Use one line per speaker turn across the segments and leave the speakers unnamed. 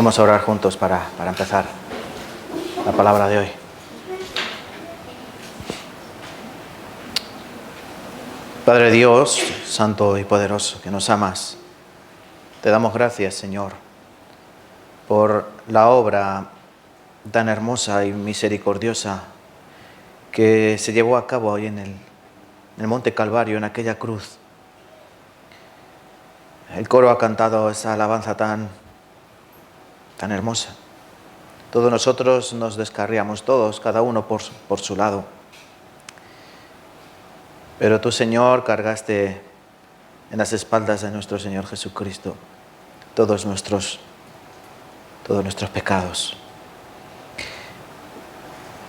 Vamos a orar juntos para empezar la palabra de hoy. Padre Dios, santo y poderoso, que nos amas, te damos gracias, Señor, por la obra tan hermosa y misericordiosa que se llevó a cabo hoy en el Monte Calvario, en aquella cruz. El coro ha cantado esa alabanza tan hermosa. Todos nosotros nos descarriamos, todos, cada uno por su lado. Pero tú, Señor, cargaste en las espaldas de nuestro Señor Jesucristo todos nuestros pecados.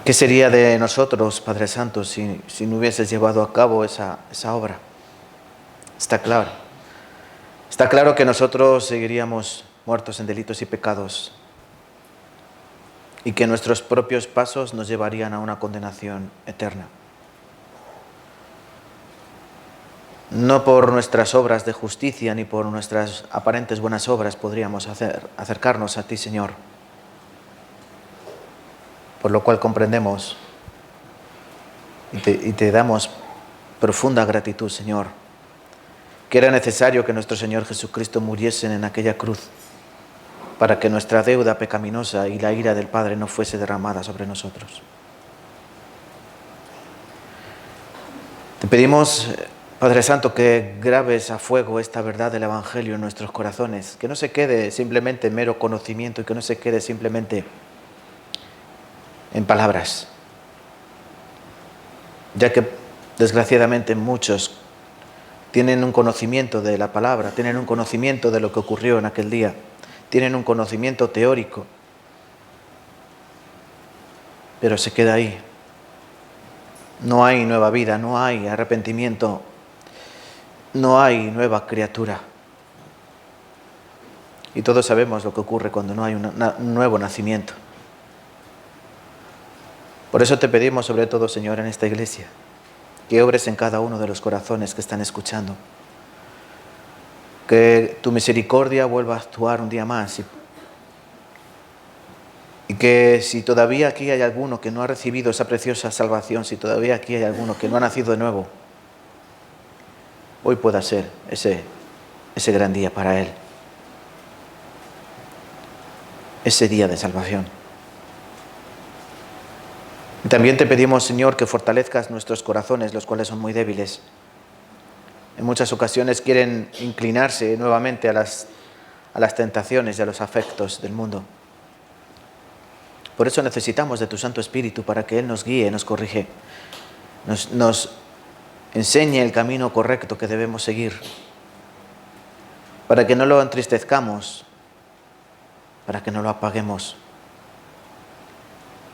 ¿Qué sería de nosotros, Padre Santo, si no hubieses llevado a cabo esa obra? Está claro. Está claro que nosotros seguiríamos muertos en delitos y pecados y que nuestros propios pasos nos llevarían a una condenación eterna. No por nuestras obras de justicia ni por nuestras aparentes buenas obras podríamos acercarnos a ti, Señor. Por lo cual comprendemos y te damos profunda gratitud, Señor, que era necesario que nuestro Señor Jesucristo muriese en aquella cruz para que nuestra deuda pecaminosa y la ira del Padre no fuese derramada sobre nosotros. Te pedimos, Padre Santo, que grabes a fuego esta verdad del Evangelio en nuestros corazones, que no se quede simplemente en mero conocimiento y que no se quede simplemente en palabras, ya que desgraciadamente muchos tienen un conocimiento de la palabra, tienen un conocimiento de lo que ocurrió en aquel día, tienen un conocimiento teórico, pero se queda ahí. No hay nueva vida, no hay arrepentimiento, no hay nueva criatura. Y todos sabemos lo que ocurre cuando no hay un nuevo nacimiento. Por eso te pedimos, sobre todo, Señor, en esta iglesia, que obres en cada uno de los corazones que están escuchando. Que tu misericordia vuelva a actuar un día más. Y que si todavía aquí hay alguno que no ha recibido esa preciosa salvación, si todavía aquí hay alguno que no ha nacido de nuevo, hoy pueda ser ese gran día para él. Ese día de salvación. Y también te pedimos, Señor, que fortalezcas nuestros corazones, los cuales son muy débiles. En muchas ocasiones quieren inclinarse nuevamente a las tentaciones y a los afectos del mundo. Por eso necesitamos de tu Santo Espíritu para que Él nos guíe, nos corrige, nos enseñe el camino correcto que debemos seguir, para que no lo entristezcamos, para que no lo apaguemos.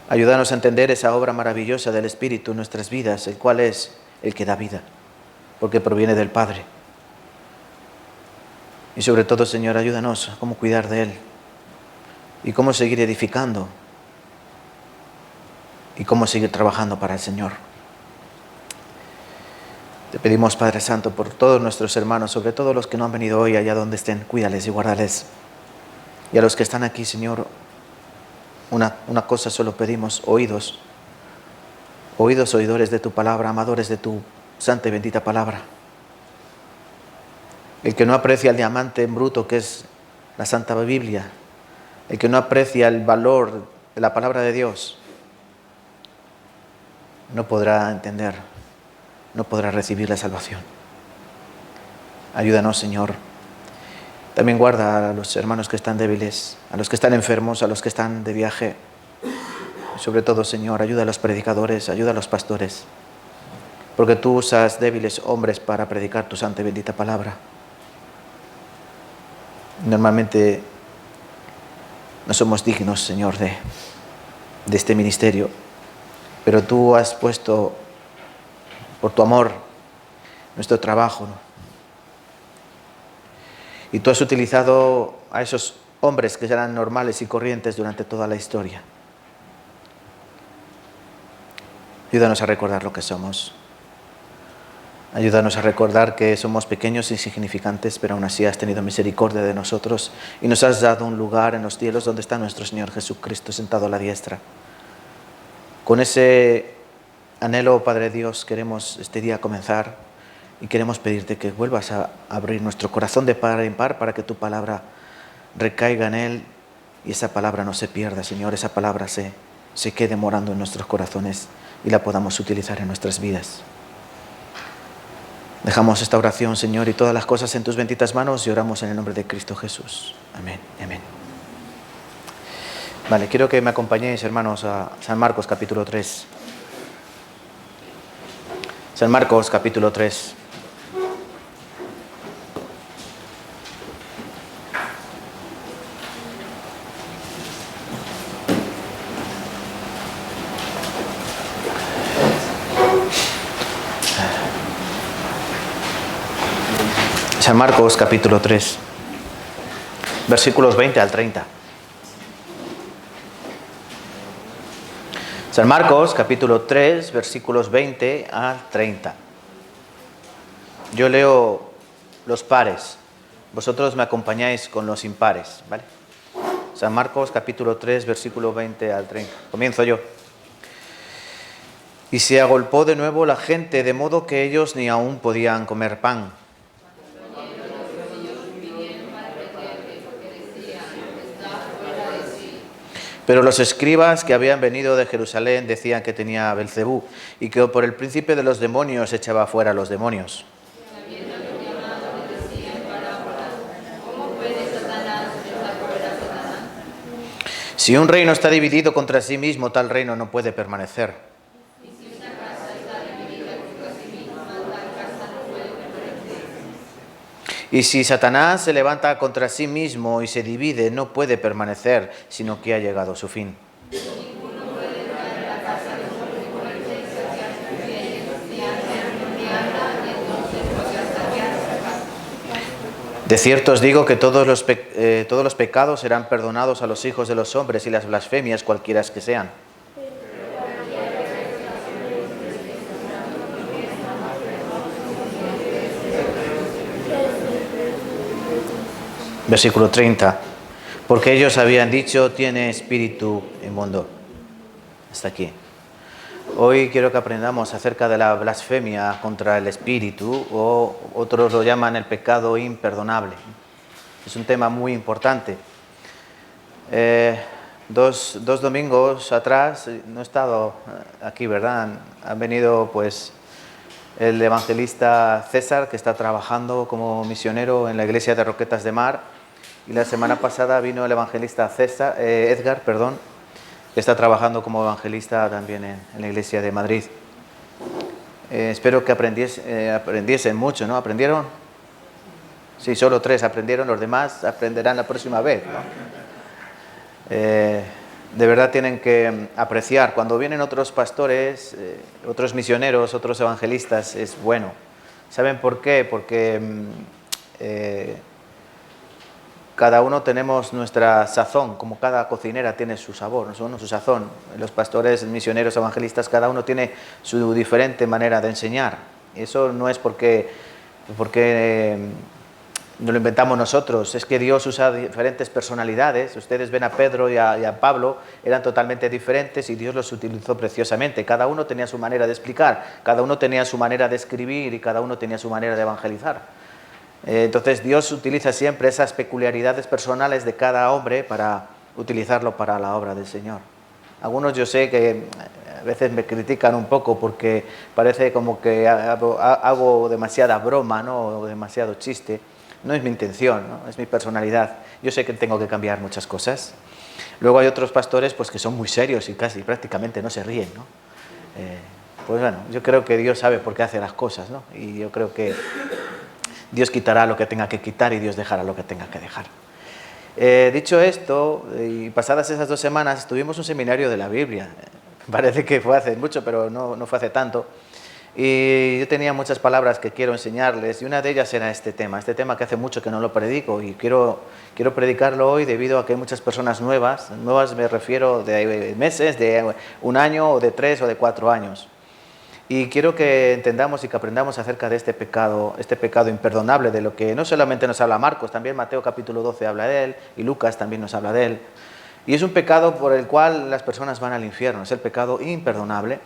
Ayúdanos a entender esa obra maravillosa del Espíritu en nuestras vidas, el cual es el que da vida, porque proviene del Padre. Y sobre todo, Señor, ayúdanos a cómo cuidar de Él y cómo seguir edificando y cómo seguir trabajando para el Señor. Te pedimos, Padre Santo, por todos nuestros hermanos, sobre todo los que no han venido hoy, allá donde estén, cuídales y guárdales. Y a los que están aquí, Señor, una cosa solo pedimos: oídos oidores de tu palabra, amadores de tu santa y bendita palabra. El que no aprecia el diamante en bruto que es la Santa Biblia, el que no aprecia el valor de la palabra de Dios, no podrá entender, no podrá recibir la salvación. Ayúdanos, Señor. También guarda a los hermanos que están débiles, a los que están enfermos, a los que están de viaje. Y sobre todo, Señor, ayuda a los predicadores, ayuda a los pastores, porque tú usas débiles hombres para predicar tu santa y bendita palabra. Normalmente no somos dignos, Señor, de este ministerio, pero tú has puesto, por tu amor, nuestro trabajo, ¿no? Y tú has utilizado a esos hombres que eran normales y corrientes durante toda la historia. Ayúdanos a recordar lo que somos. Ayúdanos a recordar que somos pequeños e insignificantes, pero aún así has tenido misericordia de nosotros y nos has dado un lugar en los cielos donde está nuestro Señor Jesucristo sentado a la diestra. Con ese anhelo, Padre Dios, queremos este día comenzar y queremos pedirte que vuelvas a abrir nuestro corazón de par en par para que tu palabra recaiga en él y esa palabra no se pierda, Señor, esa palabra se quede morando en nuestros corazones y la podamos utilizar en nuestras vidas. Dejamos esta oración, Señor, y todas las cosas en tus benditas manos y oramos en el nombre de Cristo Jesús. Amén. Amén. Vale, quiero que me acompañéis, hermanos, a San Marcos capítulo 3. San Marcos capítulo 3. San Marcos capítulo 3, versículos 20 al 30. San Marcos capítulo 3, versículos 20 al 30. Yo leo los pares, vosotros me acompañáis con los impares, ¿vale? San Marcos capítulo 3, versículo 20 al 30. Comienzo yo. Y se agolpó de nuevo la gente, de modo que ellos ni aún podían comer pan. Pero los escribas que habían venido de Jerusalén decían que tenía Belcebú y que por el príncipe de los demonios echaba fuera a los demonios. Si un reino está dividido contra sí mismo, tal reino no puede permanecer. Y si Satanás se levanta contra sí mismo y se divide, no puede permanecer, sino que ha llegado su fin. De cierto os digo que todos los pecados serán perdonados a los hijos de los hombres y las blasfemias cualquiera que sean. Versículo 30. Porque ellos habían dicho, tiene espíritu inmundo. Hasta aquí. Hoy quiero que aprendamos acerca de la blasfemia contra el espíritu, o otros lo llaman el pecado imperdonable. Es un tema muy importante. Dos domingos atrás, no he estado aquí, ¿verdad? Han venido pues el evangelista César, que está trabajando como misionero en la iglesia de Roquetas de Mar, y la semana pasada vino el evangelista Edgar, que está trabajando como evangelista también en la iglesia de Madrid. Espero que aprendiesen mucho, ¿no? ¿Aprendieron? Sí, solo 3 aprendieron, los demás aprenderán la próxima vez, ¿no? De verdad tienen que apreciar. Cuando vienen otros pastores, otros misioneros, otros evangelistas, es bueno. ¿Saben por qué? Porque cada uno tenemos nuestra sazón, como cada cocinera tiene su sabor, ¿no? Su sazón. Los pastores, misioneros, evangelistas, cada uno tiene su diferente manera de enseñar. Eso no es porque no lo inventamos nosotros, es que Dios usa diferentes personalidades. Ustedes ven a Pedro y a Pablo, eran totalmente diferentes y Dios los utilizó preciosamente. Cada uno tenía su manera de explicar, cada uno tenía su manera de escribir y cada uno tenía su manera de evangelizar. Entonces Dios utiliza siempre esas peculiaridades personales de cada hombre para utilizarlo para la obra del Señor. Algunos yo sé que a veces me critican un poco porque parece como que hago demasiada broma, ¿no? O demasiado chiste. No es mi intención, ¿no? Es mi personalidad. Yo sé que tengo que cambiar muchas cosas. Luego hay otros pastores pues, que son muy serios y casi prácticamente no se ríen, ¿no? Pues bueno, yo creo que Dios sabe por qué hace las cosas, ¿no? Y yo creo que Dios quitará lo que tenga que quitar y Dios dejará lo que tenga que dejar. Dicho esto, y pasadas esas 2 semanas, tuvimos un seminario de la Biblia. Parece que fue hace mucho, pero no fue hace tanto. Y yo tenía muchas palabras que quiero enseñarles, y una de ellas era este tema que hace mucho que no lo predico, y quiero predicarlo hoy debido a que hay muchas personas nuevas me refiero de meses, de 1 año, o de 3 o de 4 años. Y quiero que entendamos y que aprendamos acerca de este pecado imperdonable, de lo que no solamente nos habla Marcos, también Mateo capítulo 12 habla de él, y Lucas también nos habla de él. Y es un pecado por el cual las personas van al infierno, es el pecado imperdonable.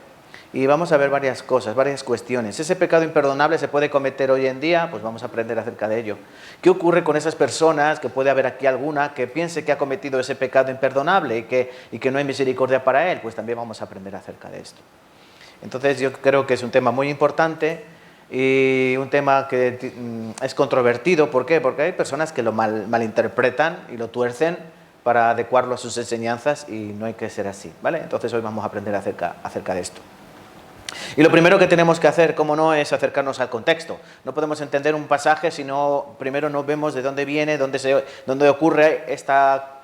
Y vamos a ver varias cosas, varias cuestiones. ¿Ese pecado imperdonable se puede cometer hoy en día? Pues vamos a aprender acerca de ello. ¿Qué ocurre con esas personas, que puede haber aquí alguna, que piense que ha cometido ese pecado imperdonable y que no hay misericordia para él? Pues también vamos a aprender acerca de esto. Entonces yo creo que es un tema muy importante y un tema que es controvertido. ¿Por qué? Porque hay personas que lo malinterpretan y lo tuercen para adecuarlo a sus enseñanzas y no hay que ser así, ¿vale? Entonces hoy vamos a aprender acerca de esto. Y lo primero que tenemos que hacer, cómo no, es acercarnos al contexto. No podemos entender un pasaje si no, primero no vemos de dónde viene, dónde ocurre esta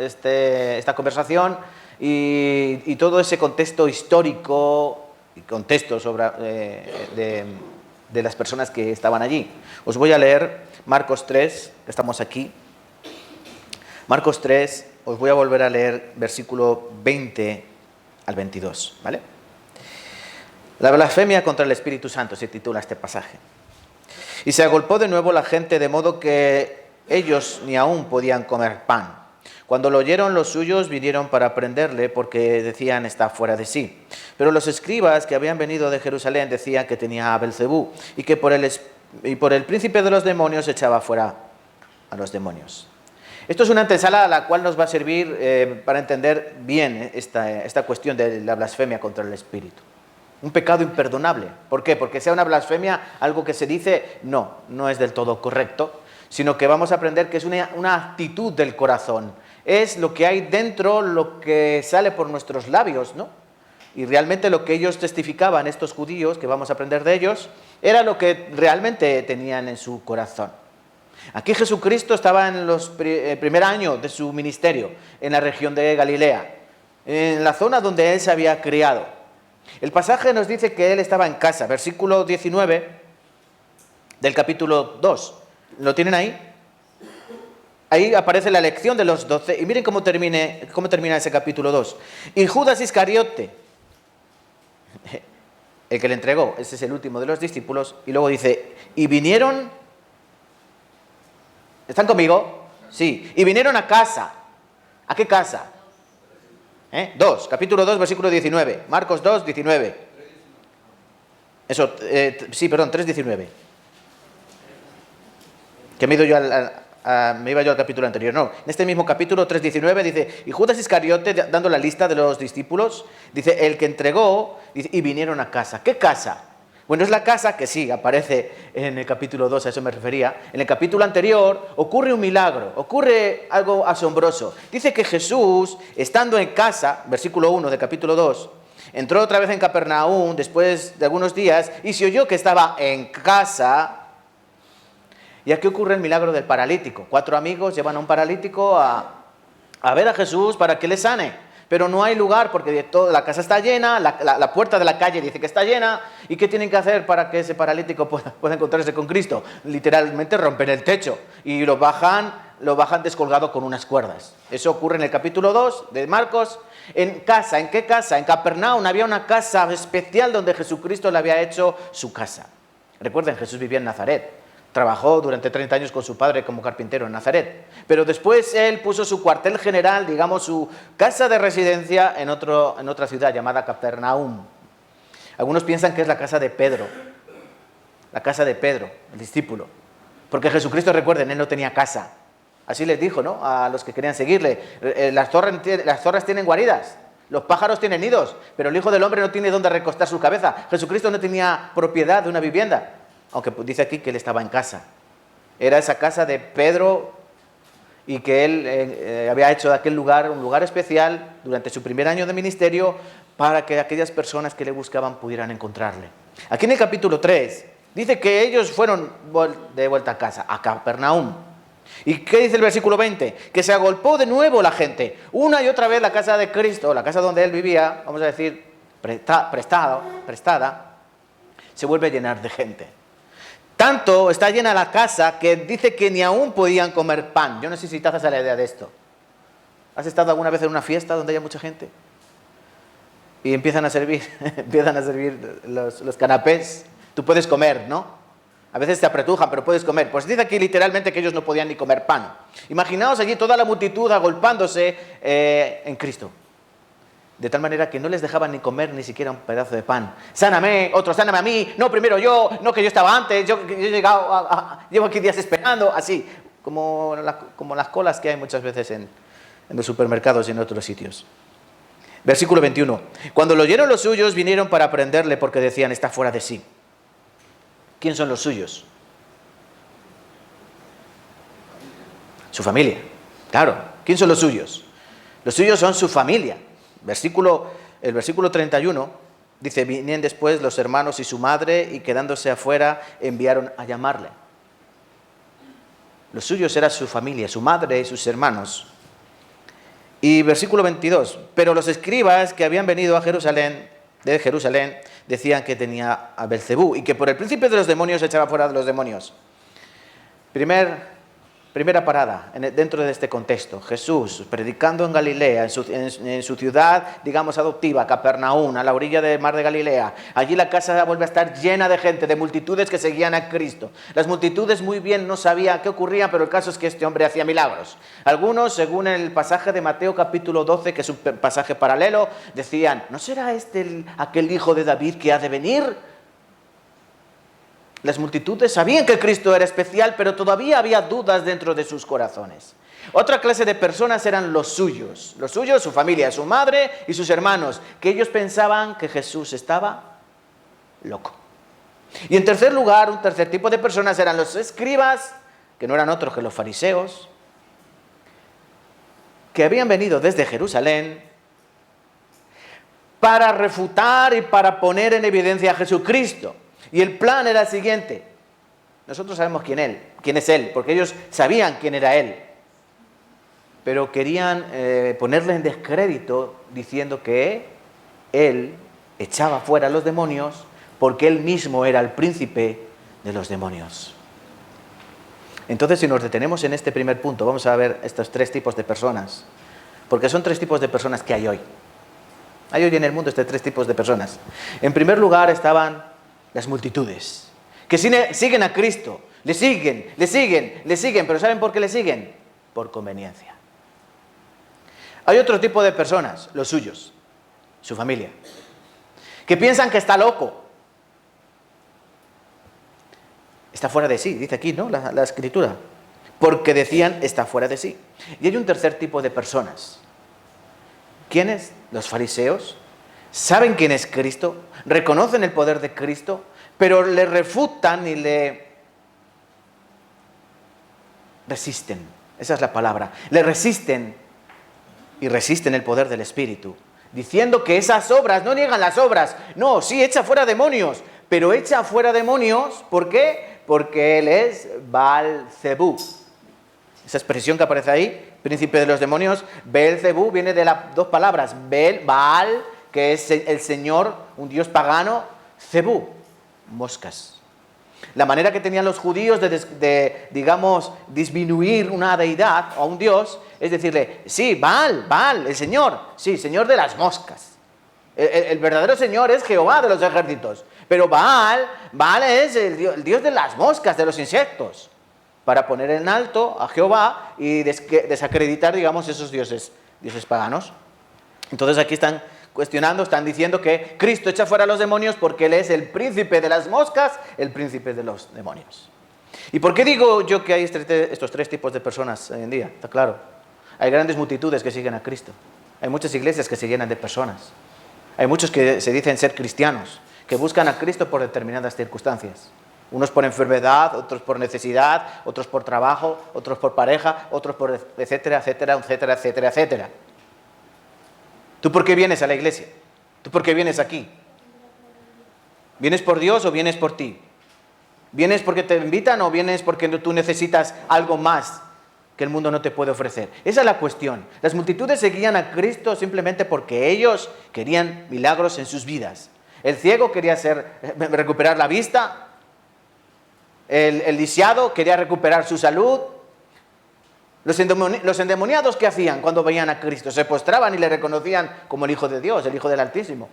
conversación y todo ese contexto histórico y contexto de las personas que estaban allí. Os voy a leer Marcos 3, estamos aquí. Marcos 3, os voy a volver a leer versículo 20 al 22, ¿vale? La blasfemia contra el Espíritu Santo se titula este pasaje. Y se agolpó de nuevo la gente, de modo que ellos ni aún podían comer pan. Cuando lo oyeron los suyos, vinieron para prenderle, porque decían: está fuera de sí. Pero los escribas que habían venido de Jerusalén decían que tenía a Belcebú y que por el príncipe de los demonios echaba fuera a los demonios. Esto es una antesala a la cual nos va a servir para entender bien esta cuestión de la blasfemia contra el Espíritu. Un pecado imperdonable. ¿Por qué? Porque sea una blasfemia, algo que se dice, no es del todo correcto, sino que vamos a aprender que es una actitud del corazón. Es lo que hay dentro, lo que sale por nuestros labios, ¿no? Y realmente lo que ellos testificaban, estos judíos, que vamos a aprender de ellos, era lo que realmente tenían en su corazón. Aquí Jesucristo estaba en el primer año de su ministerio, en la región de Galilea, en la zona donde él se había criado. El pasaje nos dice que él estaba en casa, versículo 19 del capítulo 2. ¿Lo tienen ahí? Ahí aparece la elección de los 12, y miren cómo termina ese capítulo 2. Y Judas Iscariote, el que le entregó, ese es el último de los discípulos, y luego dice, y vinieron, ¿están conmigo? Sí, y vinieron a casa. ¿A qué casa? 2, capítulo 2, versículo 19, Marcos 2, 19. Eso, sí, perdón, 3, 19. Que me iba yo al capítulo anterior. No, en este mismo capítulo 3, 19 dice, y Judas Iscariote, dando la lista de los discípulos, dice, el que entregó, dice, y vinieron a casa. ¿Qué casa? Bueno, es la casa que sí, aparece en el capítulo 2, a eso me refería. En el capítulo anterior ocurre un milagro, ocurre algo asombroso. Dice que Jesús, estando en casa, versículo 1 del capítulo 2, entró otra vez en Capernaum después de algunos días y se oyó que estaba en casa. Y aquí ocurre el milagro del paralítico. 4 amigos llevan a un paralítico a ver a Jesús para que le sane. Pero no hay lugar porque la casa está llena, la puerta de la calle dice que está llena. ¿Y qué tienen que hacer para que ese paralítico pueda encontrarse con Cristo? Literalmente rompen el techo y lo bajan descolgado con unas cuerdas. Eso ocurre en el capítulo 2 de Marcos. En casa, ¿en qué casa? En Capernaum había una casa especial donde Jesucristo le había hecho su casa. Recuerden, Jesús vivía en Nazaret. Trabajó durante 30 años con su padre como carpintero en Nazaret. Pero después él puso su cuartel general, digamos, su casa de residencia en otra ciudad llamada Capernaum. Algunos piensan que es la casa de Pedro. La casa de Pedro, el discípulo. Porque Jesucristo, recuerden, él no tenía casa. Así les dijo, ¿no?, a los que querían seguirle. Las zorras tienen guaridas, los pájaros tienen nidos, pero el Hijo del Hombre no tiene dónde recostar su cabeza. Jesucristo no tenía propiedad de una vivienda. Aunque dice aquí que él estaba en casa. Era esa casa de Pedro y que él había hecho de aquel lugar un lugar especial durante su primer año de ministerio para que aquellas personas que le buscaban pudieran encontrarle. Aquí en el capítulo 3 dice que ellos fueron de vuelta a casa, a Capernaum. ¿Y qué dice el versículo 20? Que se agolpó de nuevo la gente. Una y otra vez la casa de Cristo, la casa donde él vivía, vamos a decir, prestada, se vuelve a llenar de gente. Tanto está llena la casa que dice que ni aún podían comer pan. Yo no sé si te haces a la idea de esto. ¿Has estado alguna vez en una fiesta donde haya mucha gente? y empiezan a servir los canapés. Tú puedes comer, ¿no? A veces te apretujan, pero puedes comer. Pues dice aquí literalmente que ellos no podían ni comer pan. Imaginaos allí toda la multitud agolpándose en Cristo. De tal manera que no les dejaban ni comer ni siquiera un pedazo de pan. Sáname, otro, sáname a mí, no, primero yo, no, que yo estaba antes, yo he llegado, llevo aquí días esperando, así, como las colas que hay muchas veces en los supermercados y en otros sitios. Versículo 21. Cuando lo oyeron los suyos, vinieron para prenderle porque decían, está fuera de sí. ¿Quién son los suyos? Su familia. Claro, ¿quién son los suyos? Los suyos son su familia. El versículo 31 dice, vinieron después los hermanos y su madre y quedándose afuera enviaron a llamarle. Los suyos era su familia, su madre y sus hermanos. Y versículo 22, pero los escribas que habían venido de Jerusalén, decían que tenía a Belcebú y que por el príncipe de los demonios echaba fuera de los demonios. Primera parada dentro de este contexto. Jesús predicando en Galilea, en su ciudad, digamos, adoptiva, Capernaum, a la orilla del mar de Galilea. Allí la casa vuelve a estar llena de gente, de multitudes que seguían a Cristo. Las multitudes muy bien no sabían qué ocurría, pero el caso es que este hombre hacía milagros. Algunos, según el pasaje de Mateo capítulo 12, que es un pasaje paralelo, decían, ¿no será este aquel hijo de David que ha de venir? Las multitudes sabían que Cristo era especial, pero todavía había dudas dentro de sus corazones. Otra clase de personas eran los suyos, su familia, su madre y sus hermanos, que ellos pensaban que Jesús estaba loco. Y en tercer lugar, un tercer tipo de personas eran los escribas, que no eran otros que los fariseos, que habían venido desde Jerusalén para refutar y para poner en evidencia a Jesucristo. Y el plan era el siguiente. Nosotros sabemos quién es Él, porque ellos sabían quién era Él. Pero querían ponerle en descrédito diciendo que Él echaba fuera a los demonios porque Él mismo era el príncipe de los demonios. Entonces, si nos detenemos en este primer punto, vamos a ver estos tres tipos de personas. Porque son tres tipos de personas que hay hoy. Hay hoy en el mundo estos tres tipos de personas. En primer lugar estaban las multitudes, que siguen a Cristo, le siguen, pero ¿saben por qué le siguen? Por conveniencia. Hay otro tipo de personas, los suyos, su familia, que piensan que está loco. Está fuera de sí, dice aquí, ¿no? La escritura. Porque decían, está fuera de sí. Y hay un tercer tipo de personas. ¿Quiénes? Los fariseos. Saben quién es Cristo, reconocen el poder de Cristo, pero le refutan y le resisten. Esa es la palabra. Le resisten y resisten el poder del Espíritu, diciendo que esas obras, no niegan las obras, no, sí, echa fuera demonios, pero echa fuera demonios, ¿por qué? Porque él es Baal-Zebú. Esa expresión que aparece ahí, príncipe de los demonios, Beelzebú, viene de las dos palabras, Baal, que es el señor, un dios pagano, Zebú, moscas. La manera que tenían los judíos de digamos, disminuir una deidad o un dios, es decirle, sí, Baal, el señor, sí, señor de las moscas. El verdadero señor es Jehová de los ejércitos, pero Baal es el dios de las moscas, de los insectos, para poner en alto a Jehová y desacreditar, digamos, esos dioses paganos. Entonces aquí están cuestionando, están diciendo que Cristo echa fuera a los demonios porque Él es el príncipe de las moscas, el príncipe de los demonios. ¿Y por qué digo yo que hay estos tres tipos de personas hoy en día? Está claro. Hay grandes multitudes que siguen a Cristo. Hay muchas iglesias que se llenan de personas. Hay muchos que se dicen ser cristianos, que buscan a Cristo por determinadas circunstancias. Unos por enfermedad, otros por necesidad, otros por trabajo, otros por pareja, otros por etcétera, etcétera, etcétera, etcétera, etcétera. ¿Tú por qué vienes a la iglesia? ¿Tú por qué vienes aquí? ¿Vienes por Dios o vienes por ti? ¿Vienes porque te invitan o vienes porque tú necesitas algo más que el mundo no te puede ofrecer? Esa es la cuestión. Las multitudes seguían a Cristo simplemente porque ellos querían milagros en sus vidas. El ciego quería recuperar la vista. El lisiado quería recuperar su salud. Los endemoniados, ¿qué hacían cuando veían a Cristo? Se postraban y le reconocían como el Hijo de Dios, el Hijo del Altísimo.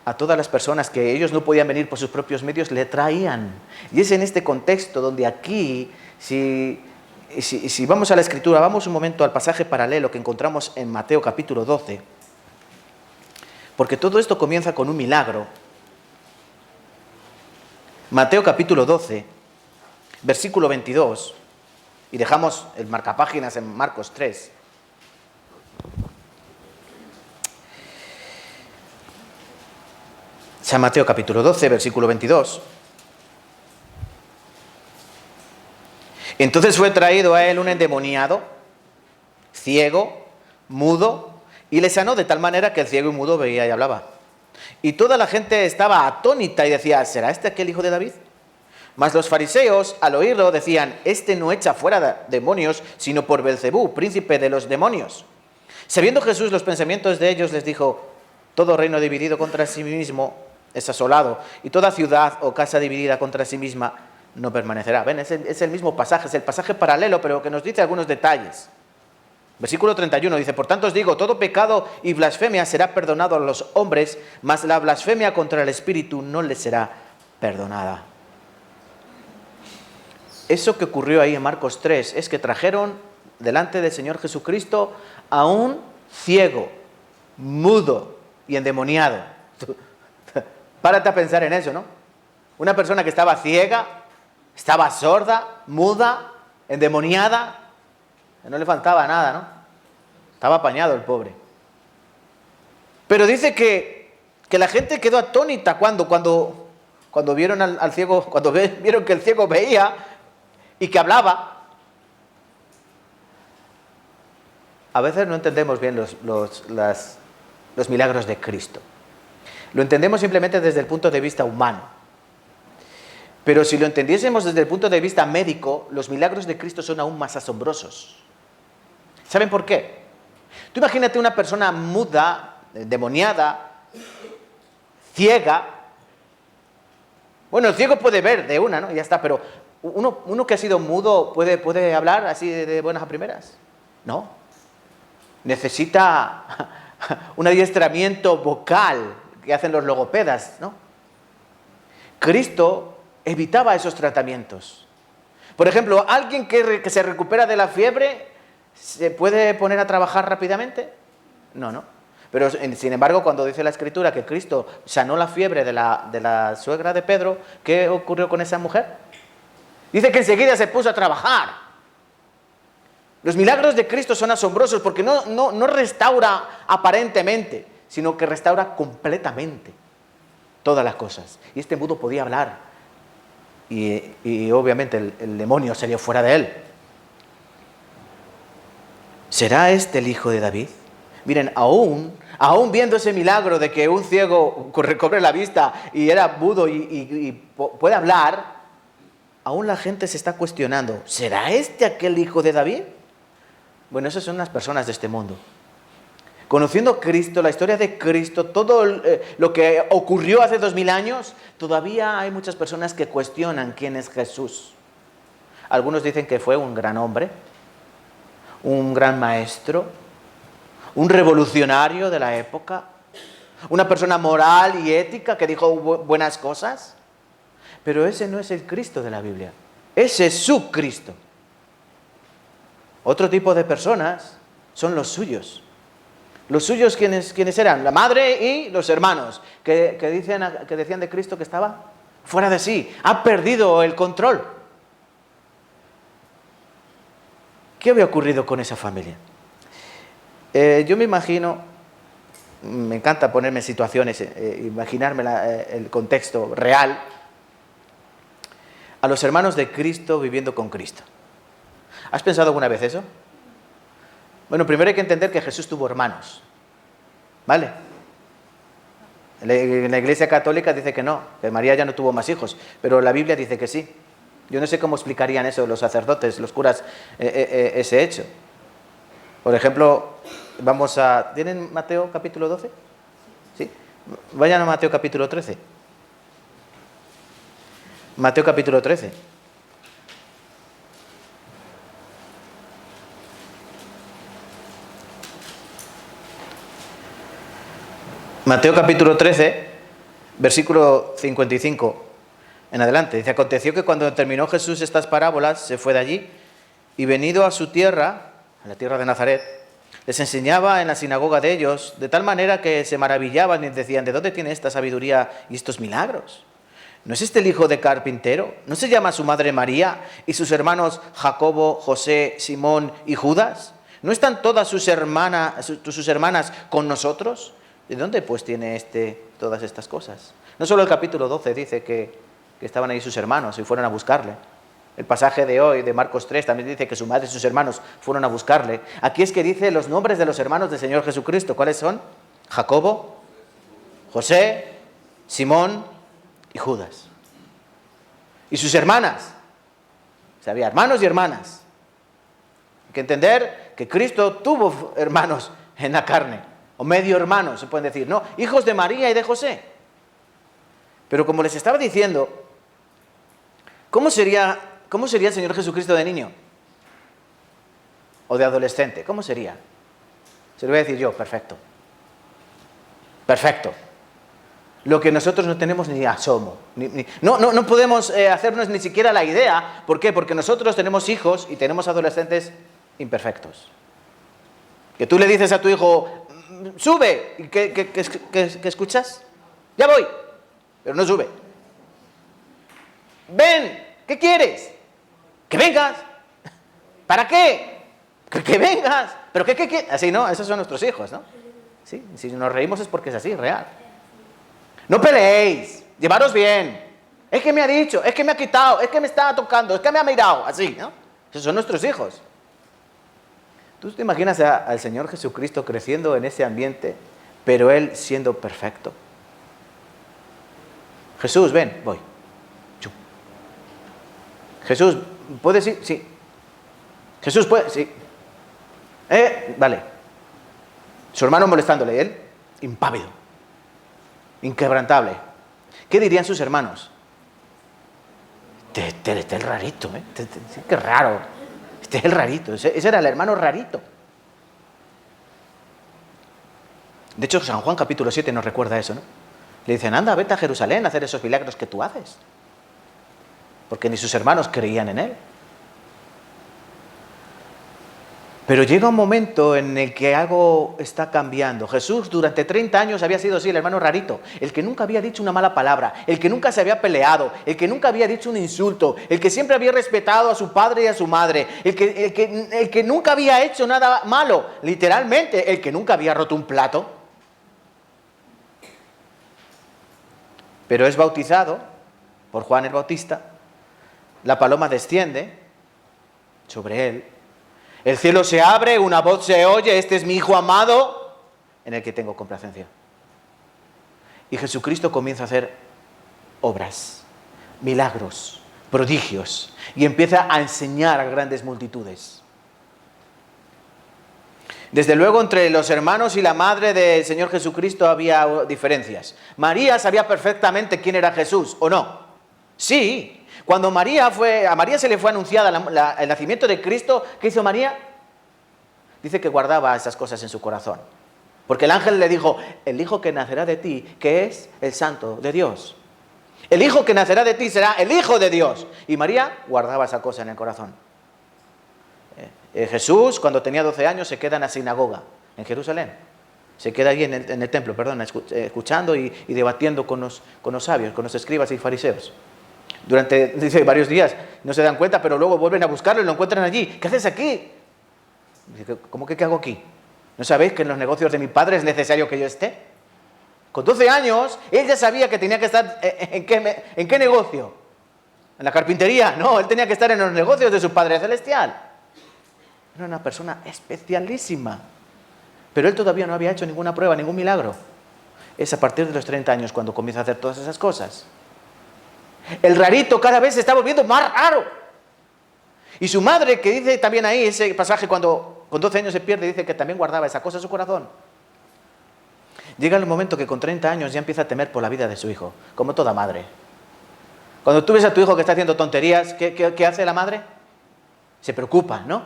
A todas las personas que ellos no podían venir por sus propios medios, le traían. Y es en este contexto donde aquí, si vamos a la Escritura, vamos un momento al pasaje paralelo que encontramos en Mateo capítulo 12, porque todo esto comienza con un milagro. Mateo capítulo 12, versículo 22, y dejamos el marcapáginas en Marcos 3. San Mateo capítulo 12, versículo 22. Entonces fue traído a él un endemoniado, ciego, mudo, y le sanó de tal manera que el ciego y mudo veía y hablaba. Y toda la gente estaba atónita y decía, ¿será este aquel hijo de David? Mas los fariseos, al oírlo, decían, este no echa fuera demonios, sino por Belcebú, príncipe de los demonios. Sabiendo Jesús los pensamientos de ellos, les dijo, todo reino dividido contra sí mismo es asolado, y toda ciudad o casa dividida contra sí misma no permanecerá. Ven, es el mismo pasaje, es el pasaje paralelo, pero que nos dice algunos detalles. Versículo 31 dice, por tanto os digo, todo pecado y blasfemia será perdonado a los hombres, mas la blasfemia contra el Espíritu no les será perdonada. Eso que ocurrió ahí en Marcos 3 es que trajeron delante del Señor Jesucristo a un ciego, mudo y endemoniado. Párate a pensar en eso, ¿no? Una persona que estaba ciega, estaba sorda, muda, endemoniada, no le faltaba nada, ¿no? Estaba apañado el pobre. Pero dice que la gente quedó atónita cuando vieron al ciego, cuando vieron que el ciego veía y que hablaba. A veces no entendemos bien los milagros de Cristo. Lo entendemos simplemente desde el punto de vista humano. Pero si lo entendiésemos desde el punto de vista médico, los milagros de Cristo son aún más asombrosos. ¿Saben por qué? Tú imagínate una persona muda, endemoniada, ciega. Bueno, el ciego puede ver de una, ¿no? Ya está, pero uno que ha sido mudo puede hablar así de buenas a primeras. No. Necesita un adiestramiento vocal que hacen los logopedas, ¿no? Cristo evitaba esos tratamientos. Por ejemplo, alguien que se recupera de la fiebre, ¿se puede poner a trabajar rápidamente? No. Pero, sin embargo, cuando dice la Escritura que Cristo sanó la fiebre de la suegra de Pedro, ¿qué ocurrió con esa mujer? Dice que enseguida se puso a trabajar. Los milagros de Cristo son asombrosos porque no restaura aparentemente, sino que restaura completamente todas las cosas. Y este mudo podía hablar. Y obviamente el demonio salió fuera de él. ¿Será este el hijo de David? Miren, aún viendo ese milagro de que un ciego recobre la vista y era mudo y puede hablar, aún la gente se está cuestionando, ¿será este aquel hijo de David? Bueno, esas son las personas de este mundo. Conociendo a Cristo, la historia de Cristo, todo lo que ocurrió hace 2000 años, todavía hay muchas personas que cuestionan quién es Jesús. Algunos dicen que fue un gran hombre, un gran maestro, un revolucionario de la época, una persona moral y ética que dijo buenas cosas. Pero ese no es el Cristo de la Biblia. Ese es su Cristo. Otro tipo de personas son los suyos. Los suyos, ¿quiénes eran? La madre y los hermanos, que decían de Cristo que estaba fuera de sí, ha perdido el control. ¿Qué había ocurrido con esa familia? Yo me imagino, me encanta ponerme en situaciones, imaginarme el contexto real, a los hermanos de Cristo viviendo con Cristo. ¿Has pensado alguna vez eso? Bueno, primero hay que entender que Jesús tuvo hermanos, ¿vale? En la Iglesia Católica dice que no, que María ya no tuvo más hijos, pero la Biblia dice que sí. Yo no sé cómo explicarían eso los sacerdotes, los curas, ese hecho. Por ejemplo, ¿tienen Mateo capítulo 12? ¿Sí? Vayan a Mateo capítulo 13. Mateo capítulo 13. Mateo capítulo 13, versículo 55 en adelante. Dice, aconteció que cuando terminó Jesús estas parábolas, se fue de allí y venido a su tierra, a la tierra de Nazaret, les enseñaba en la sinagoga de ellos, de tal manera que se maravillaban y decían, ¿de dónde tiene esta sabiduría y estos milagros? ¿No es este el hijo de carpintero? ¿No se llama su madre María y sus hermanos Jacobo, José, Simón y Judas? ¿No están todas sus hermanas con nosotros? ¿De dónde pues tiene todas estas cosas? No solo el capítulo 12 dice que estaban ahí sus hermanos y fueron a buscarle. El pasaje de hoy, de Marcos 3, también dice que su madre y sus hermanos fueron a buscarle. Aquí es que dice los nombres de los hermanos del Señor Jesucristo. ¿Cuáles son? Jacobo, José, Simón y Judas. Y sus hermanas. O sea, había hermanos y hermanas. Hay que entender que Cristo tuvo hermanos en la carne. O medio hermanos, se pueden decir. No, hijos de María y de José. Pero como les estaba diciendo, ¿cómo sería el Señor Jesucristo de niño? O de adolescente, ¿cómo sería? Se lo voy a decir yo, perfecto. Perfecto. Lo que nosotros no tenemos ni asomo. No podemos hacernos ni siquiera la idea. ¿Por qué? Porque nosotros tenemos hijos y tenemos adolescentes imperfectos. Que tú le dices a tu hijo, sube, ¿y qué escuchas? Ya voy, pero no sube. Ven, ¿qué quieres? Que vengas. ¿Para qué? Que vengas. ¿Pero qué? Así, ¿no? Esos son nuestros hijos, ¿no? Sí, si nos reímos es porque es así, real. No peleéis, llevaros bien. Es que me ha dicho, es que me ha quitado, es que me está tocando, es que me ha mirado, así, ¿no? Esos son nuestros hijos. ¿Tú te imaginas al Señor Jesucristo creciendo en ese ambiente, pero Él siendo perfecto? Jesús, ven, voy. Jesús, ¿puedes ir? Sí. Jesús, ¿puede? Sí. Vale. Su hermano molestándole, él, impávido, inquebrantable. ¿Qué dirían sus hermanos? Este es el rarito, ¿eh? Qué raro. Este es el rarito. Ese era el hermano rarito. De hecho, San Juan capítulo 7 nos recuerda eso, ¿no? Le dicen, anda, vete a Jerusalén a hacer esos milagros que tú haces. Porque ni sus hermanos creían en él. Pero llega un momento en el que algo está cambiando. Jesús durante 30 años había sido así, el hermano rarito, el que nunca había dicho una mala palabra, el que nunca se había peleado, el que nunca había dicho un insulto, el que siempre había respetado a su padre y a su madre, el que nunca había hecho nada malo, literalmente, el que nunca había roto un plato. Pero es bautizado por Juan el Bautista, la paloma desciende sobre él, el cielo se abre, una voz se oye, este es mi Hijo amado, en el que tengo complacencia. Y Jesucristo comienza a hacer obras, milagros, prodigios, y empieza a enseñar a grandes multitudes. Desde luego, entre los hermanos y la madre del Señor Jesucristo había diferencias. María sabía perfectamente quién era Jesús, ¿o no? Sí. Cuando a María se le fue anunciada el nacimiento de Cristo, ¿qué hizo María? Dice que guardaba esas cosas en su corazón. Porque el ángel le dijo, el hijo que nacerá de ti, que es el santo de Dios. El hijo que nacerá de ti será el Hijo de Dios. Y María guardaba esa cosa en el corazón. Jesús, cuando tenía 12 años, se queda en la sinagoga, en Jerusalén. Se queda allí en el templo, escuchando y debatiendo con los sabios, con los escribas y fariseos. Durante, dice, varios días, no se dan cuenta, pero luego vuelven a buscarlo y lo encuentran allí. ¿Qué haces aquí? Dice, ¿cómo que qué hago aquí? ¿No sabéis que en los negocios de mi padre es necesario que yo esté? Con 12 años, él ya sabía que tenía que estar ¿en qué negocio? ¿En la carpintería? No, él tenía que estar en los negocios de su Padre Celestial. Era una persona especialísima. Pero él todavía no había hecho ninguna prueba, ningún milagro. Es a partir de los 30 años cuando comienza a hacer todas esas cosas. El rarito cada vez se está volviendo más raro. Y su madre, que dice también ahí, ese pasaje cuando con 12 años se pierde, dice que también guardaba esa cosa en su corazón. Llega el momento que con 30 años ya empieza a temer por la vida de su hijo, como toda madre. Cuando tú ves a tu hijo que está haciendo tonterías, ¿qué hace la madre? Se preocupa, ¿no?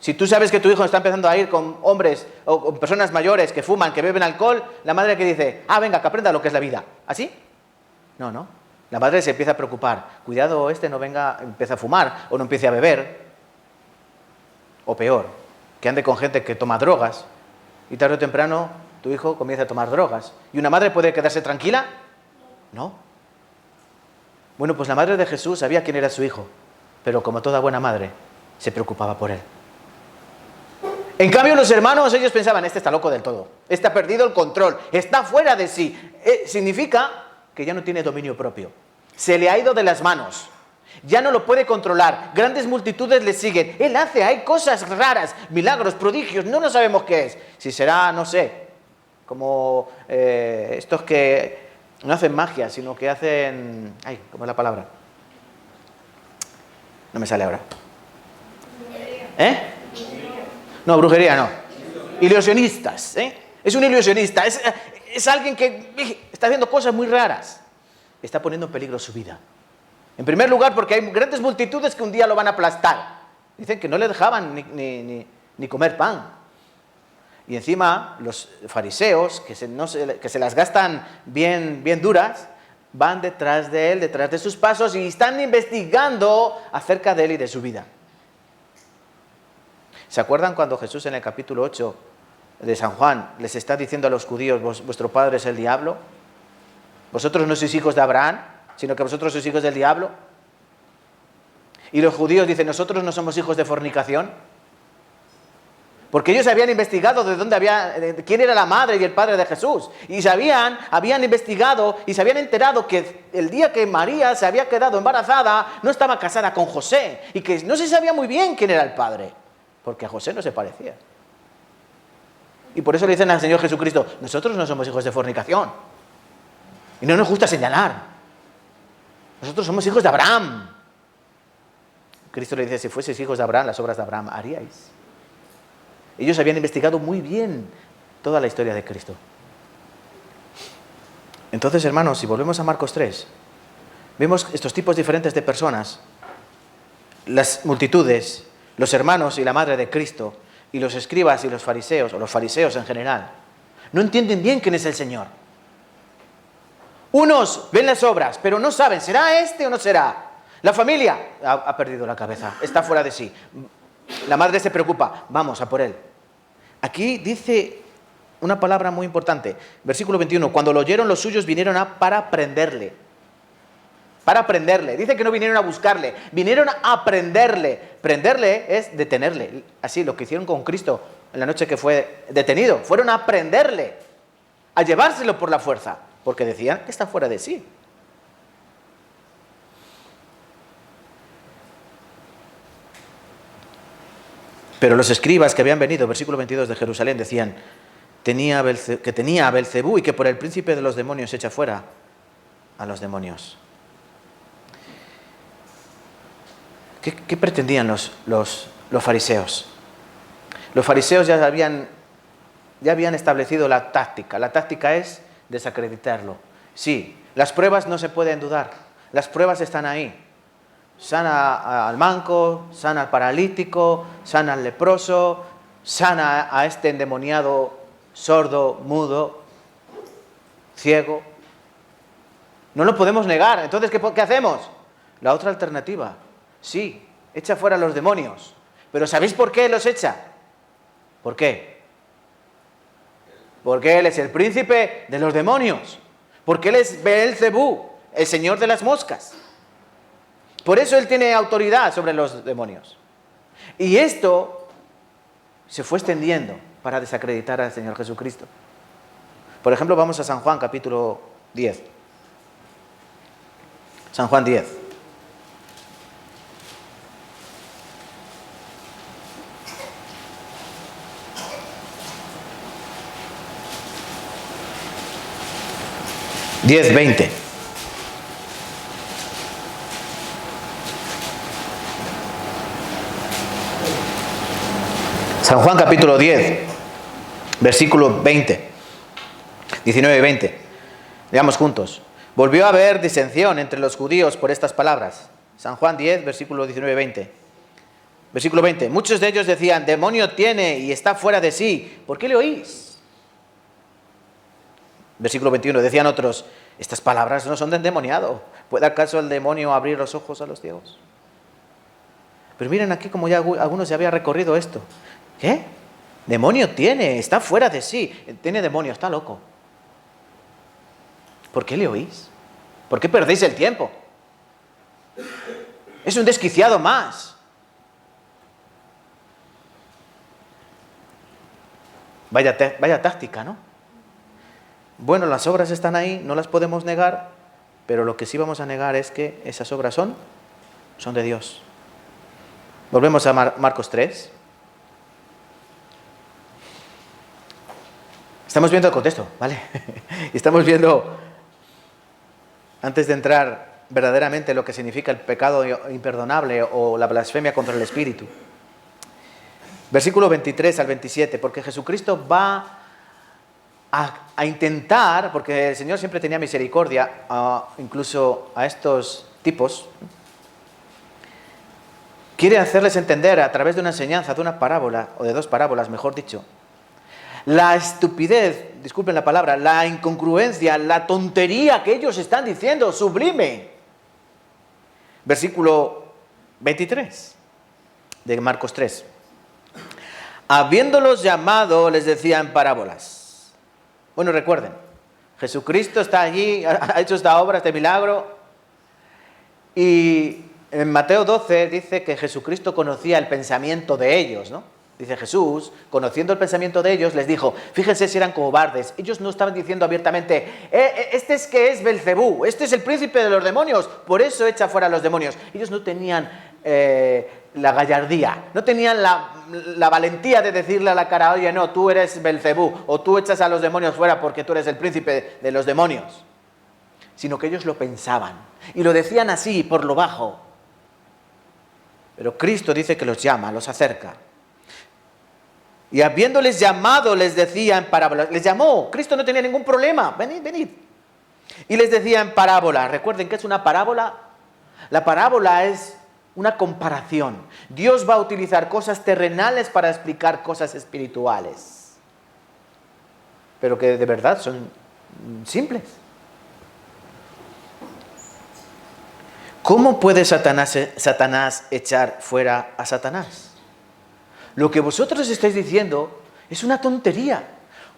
Si tú sabes que tu hijo está empezando a ir con hombres o con personas mayores que fuman, que beben alcohol, la madre que dice, venga, que aprenda lo que es la vida. ¿Así? No, no. La madre se empieza a preocupar. Cuidado, no venga, empiece a fumar o no empiece a beber. O peor, que ande con gente que toma drogas y tarde o temprano tu hijo comienza a tomar drogas. ¿Y una madre puede quedarse tranquila? No. Bueno, pues la madre de Jesús sabía quién era su hijo, pero como toda buena madre, se preocupaba por él. En cambio, los hermanos, ellos pensaban, este está loco del todo, este ha perdido el control, está fuera de sí. Significa que ya no tiene dominio propio, se le ha ido de las manos, ya no lo puede controlar, grandes multitudes le siguen, él hay cosas raras, milagros, prodigios, no sabemos qué es. Si será, no sé, como estos que no hacen magia, sino que hacen... ¿cómo es la palabra? No me sale ahora. No, brujería no. Ilusionistas, Es un ilusionista, es alguien que está haciendo cosas muy raras. Está poniendo en peligro su vida. En primer lugar, porque hay grandes multitudes que un día lo van a aplastar. Dicen que no le dejaban ni comer pan. Y encima, los fariseos, que se las gastan bien duras, van detrás de él, detrás de sus pasos, y están investigando acerca de él y de su vida. ¿Se acuerdan cuando Jesús en el capítulo 8 de San Juan les está diciendo a los judíos, vuestro padre es el diablo? Vosotros no sois hijos de Abraham, sino que vosotros sois hijos del diablo. Y los judíos dicen, nosotros no somos hijos de fornicación. Porque ellos habían investigado de quién era la madre y el padre de Jesús. Y habían investigado y se habían enterado que el día que María se había quedado embarazada, no estaba casada con José. Y que no se sabía muy bien quién era el padre. Porque a José no se parecía. Y por eso le dicen al Señor Jesucristo, nosotros no somos hijos de fornicación. Y no nos gusta señalar. Nosotros somos hijos de Abraham. Cristo le dice, si fueseis hijos de Abraham, las obras de Abraham haríais. Ellos habían investigado muy bien toda la historia de Cristo. Entonces, hermanos, si volvemos a Marcos 3, vemos estos tipos diferentes de personas, las multitudes, los hermanos y la madre de Cristo, y los escribas y los fariseos, o los fariseos en general, no entienden bien quién es el Señor. Unos ven las obras, pero no saben, ¿será este o no será? La familia ha perdido la cabeza, está fuera de sí. La madre se preocupa, vamos a por él. Aquí dice una palabra muy importante, versículo 21, cuando lo oyeron los suyos vinieron para prenderle. Para prenderle, dice que no vinieron a buscarle, vinieron a prenderle. Prenderle es detenerle, así lo que hicieron con Cristo en la noche que fue detenido. Fueron a prenderle, a llevárselo por la fuerza, porque decían que está fuera de sí. Pero los escribas que habían venido, versículo 22 de Jerusalén, decían que tenía a Belcebú y que por el príncipe de los demonios echa fuera a los demonios. ¿Qué pretendían los fariseos? Los fariseos ya habían establecido la táctica. La táctica es desacreditarlo. Sí, las pruebas no se pueden dudar. Las pruebas están ahí. Sana al manco, sana al paralítico, sana al leproso, sana a este endemoniado, sordo, mudo, ciego. No lo podemos negar. Entonces, ¿qué hacemos? La otra alternativa. Sí, echa fuera a los demonios. Pero ¿sabéis por qué los echa? ¿Por qué? Porque él es el príncipe de los demonios. Porque él es Beelzebú, el señor de las moscas. Por eso él tiene autoridad sobre los demonios. Y esto se fue extendiendo para desacreditar al Señor Jesucristo. Por ejemplo, vamos a San Juan, capítulo 10. San Juan 10. (10:20). San Juan capítulo 10, versículo 20, 19 y 20. Leamos juntos. Volvió a haber disensión entre los judíos por estas palabras. San Juan 10, versículo 19 y 20. Versículo 20. Muchos de ellos decían, demonio tiene y está fuera de sí. ¿Por qué le oís? Versículo 21. Decían otros, estas palabras no son de endemoniado. ¿Puede acaso el demonio abrir los ojos a los ciegos? Pero miren aquí como ya algunos ya habían recorrido esto. ¿Qué? Demonio tiene, está fuera de sí. Tiene demonio, está loco. ¿Por qué le oís? ¿Por qué perdéis el tiempo? Es un desquiciado más. Vaya táctica, ¿no? Bueno, las obras están ahí, no las podemos negar, pero lo que sí vamos a negar es que esas obras son de Dios. Volvemos a Marcos 3. Estamos viendo el contexto, ¿vale? Estamos viendo, antes de entrar verdaderamente lo que significa el pecado imperdonable o la blasfemia contra el Espíritu. Versículo 23 al 27, porque Jesucristo va a intentar, porque el Señor siempre tenía misericordia, incluso a estos tipos, quiere hacerles entender a través de una enseñanza, de una parábola, o de dos parábolas, mejor dicho, la estupidez, disculpen la palabra, la incongruencia, la tontería que ellos están diciendo, sublime. Versículo 23 de Marcos 3. Habiéndolos llamado, les decía en parábolas. Bueno, recuerden, Jesucristo está allí, ha hecho esta obra, este milagro, y en Mateo 12 dice que Jesucristo conocía el pensamiento de ellos, ¿no? Dice Jesús, conociendo el pensamiento de ellos, les dijo, fíjense si eran cobardes. Ellos no estaban diciendo abiertamente, este es que es Belcebú, este es el príncipe de los demonios, por eso echa fuera a los demonios. Ellos no tenían la gallardía, no tenían la valentía de decirle a la cara, oye, no, tú eres Belcebú, o tú echas a los demonios fuera porque tú eres el príncipe de los demonios. Sino que ellos lo pensaban, y lo decían así, por lo bajo. Pero Cristo dice que los llama, los acerca. Y habiéndoles llamado, les decía en parábolas. Les llamó, Cristo no tenía ningún problema. Venid, venid. Y les decía en parábola. Recuerden, ¿qué es una parábola? La parábola es una comparación. Dios va a utilizar cosas terrenales para explicar cosas espirituales. Pero que de verdad son simples. ¿Cómo puede Satanás echar fuera a Satanás? Lo que vosotros estáis diciendo es una tontería.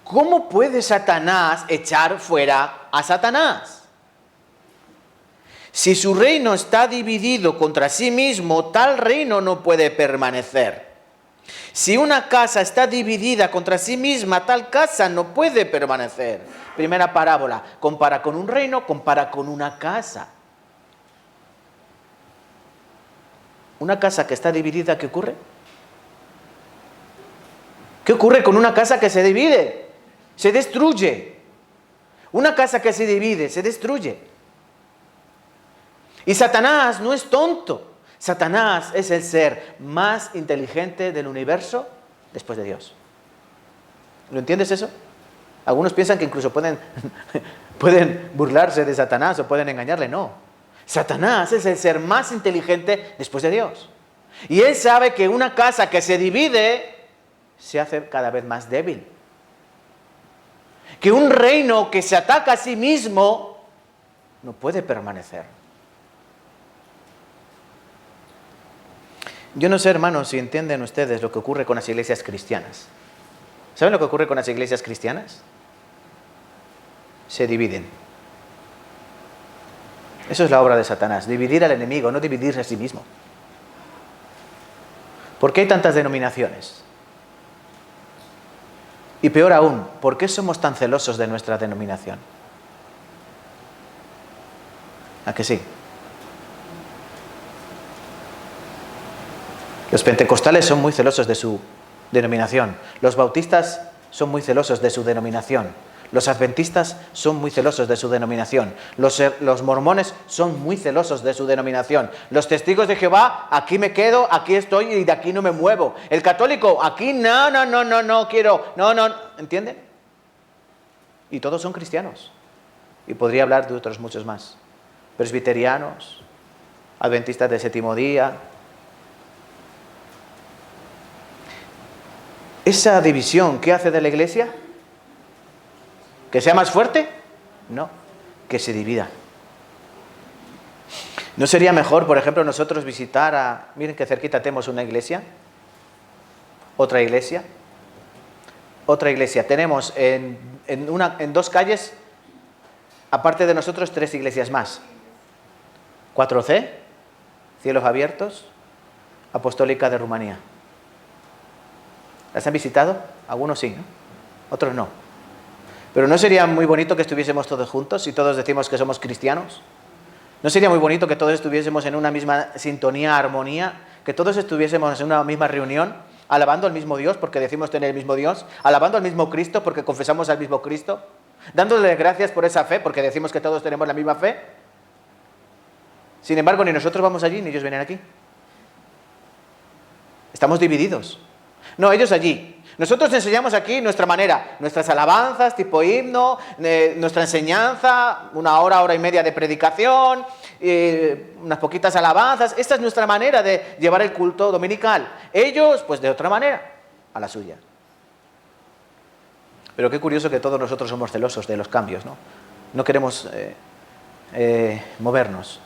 ¿Cómo puede Satanás echar fuera a Satanás? Si su reino está dividido contra sí mismo, tal reino no puede permanecer. Si una casa está dividida contra sí misma, tal casa no puede permanecer. Primera parábola, compara con un reino, compara con una casa. Una casa que está dividida, ¿qué ocurre? ¿Qué ocurre con una casa que se divide? Se destruye. Una casa que se divide, se destruye. Y Satanás no es tonto. Satanás es el ser más inteligente del universo después de Dios. ¿Lo entiendes eso? Algunos piensan que incluso pueden burlarse de Satanás o pueden engañarle. No. Satanás es el ser más inteligente después de Dios. Y él sabe que una casa que se divide se hace cada vez más débil. Que un reino que se ataca a sí mismo no puede permanecer. Yo no sé, hermanos, si entienden ustedes lo que ocurre con las iglesias cristianas. ¿Saben lo que ocurre con las iglesias cristianas? Se dividen. Eso es la obra de Satanás, dividir al enemigo, no dividirse a sí mismo. ¿Por qué hay tantas denominaciones? Y peor aún, ¿por qué somos tan celosos de nuestra denominación? ¿A que sí? Los pentecostales son muy celosos de su denominación. Los bautistas son muy celosos de su denominación. Los adventistas son muy celosos de su denominación. Los mormones son muy celosos de su denominación. Los testigos de Jehová, aquí me quedo, aquí estoy y de aquí no me muevo. El católico, aquí no quiero, no. ¿Entienden? Y todos son cristianos. Y podría hablar de otros muchos más. Presbiterianos, adventistas de séptimo día. Esa división, ¿qué hace de la iglesia? ¿Que sea más fuerte? No, que se divida. ¿No sería mejor, por ejemplo, nosotros visitar miren que cerquita tenemos una iglesia, otra iglesia, otra iglesia? Tenemos en 2 calles, aparte de nosotros, 3 iglesias más. 4C, Cielos Abiertos, Apostólica de Rumanía. ¿Las han visitado? Algunos sí, ¿no? Otros no. Pero ¿no sería muy bonito que estuviésemos todos juntos si todos decimos que somos cristianos? ¿No sería muy bonito que todos estuviésemos en una misma sintonía, armonía? Que todos estuviésemos en una misma reunión, alabando al mismo Dios porque decimos tener el mismo Dios, alabando al mismo Cristo porque confesamos al mismo Cristo, dándole gracias por esa fe porque decimos que todos tenemos la misma fe. Sin embargo, ni nosotros vamos allí ni ellos vienen aquí. Estamos divididos. No, ellos allí. Nosotros enseñamos aquí nuestra manera, nuestras alabanzas, tipo himno, nuestra enseñanza, 1 hora, 1 hora y media de predicación, unas poquitas alabanzas. Esta es nuestra manera de llevar el culto dominical. Ellos, pues de otra manera, a la suya. Pero qué curioso que todos nosotros somos celosos de los cambios, ¿no? No queremos movernos.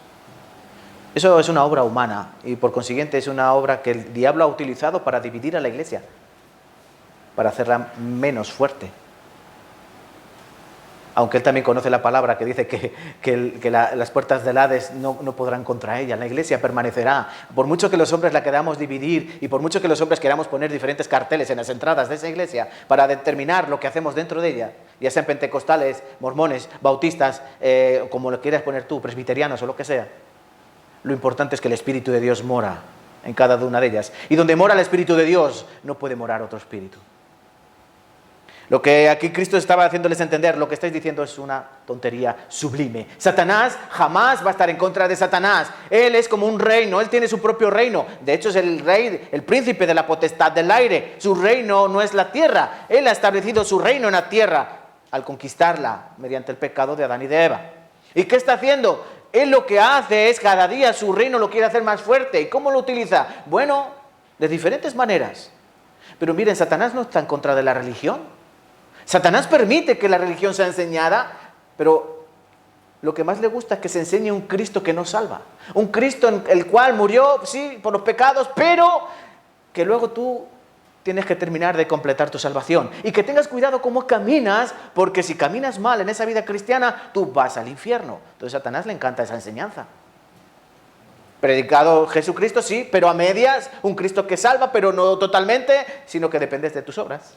Eso es una obra humana y por consiguiente es una obra que el diablo ha utilizado para dividir a la iglesia, para hacerla menos fuerte. Aunque él también conoce la palabra que dice que las puertas del Hades no podrán contra ella, la iglesia permanecerá. Por mucho que los hombres la queramos dividir y por mucho que los hombres queramos poner diferentes carteles en las entradas de esa iglesia para determinar lo que hacemos dentro de ella, ya sean pentecostales, mormones, bautistas, como lo quieras poner tú, presbiterianos o lo que sea, lo importante es que el Espíritu de Dios mora en cada una de ellas. Y donde mora el Espíritu de Dios, no puede morar otro espíritu. Lo que aquí Cristo estaba haciéndoles entender, lo que estáis diciendo es una tontería sublime. Satanás jamás va a estar en contra de Satanás. Él es como un reino, él tiene su propio reino. De hecho es el rey, el príncipe de la potestad del aire. Su reino no es la tierra. Él ha establecido su reino en la tierra al conquistarla mediante el pecado de Adán y de Eva. ¿Y qué está haciendo? Él lo que hace es cada día su reino lo quiere hacer más fuerte. ¿Y cómo lo utiliza? Bueno, de diferentes maneras. Pero miren, Satanás no está en contra de la religión. Satanás permite que la religión sea enseñada, pero lo que más le gusta es que se enseñe un Cristo que nos salva. Un Cristo en el cual murió, sí, por los pecados, pero que luego tú tienes que terminar de completar tu salvación. Y que tengas cuidado cómo caminas, porque si caminas mal en esa vida cristiana, tú vas al infierno. Entonces a Satanás le encanta esa enseñanza. Predicado Jesucristo, sí, pero a medias, un Cristo que salva, pero no totalmente, sino que dependes de tus obras.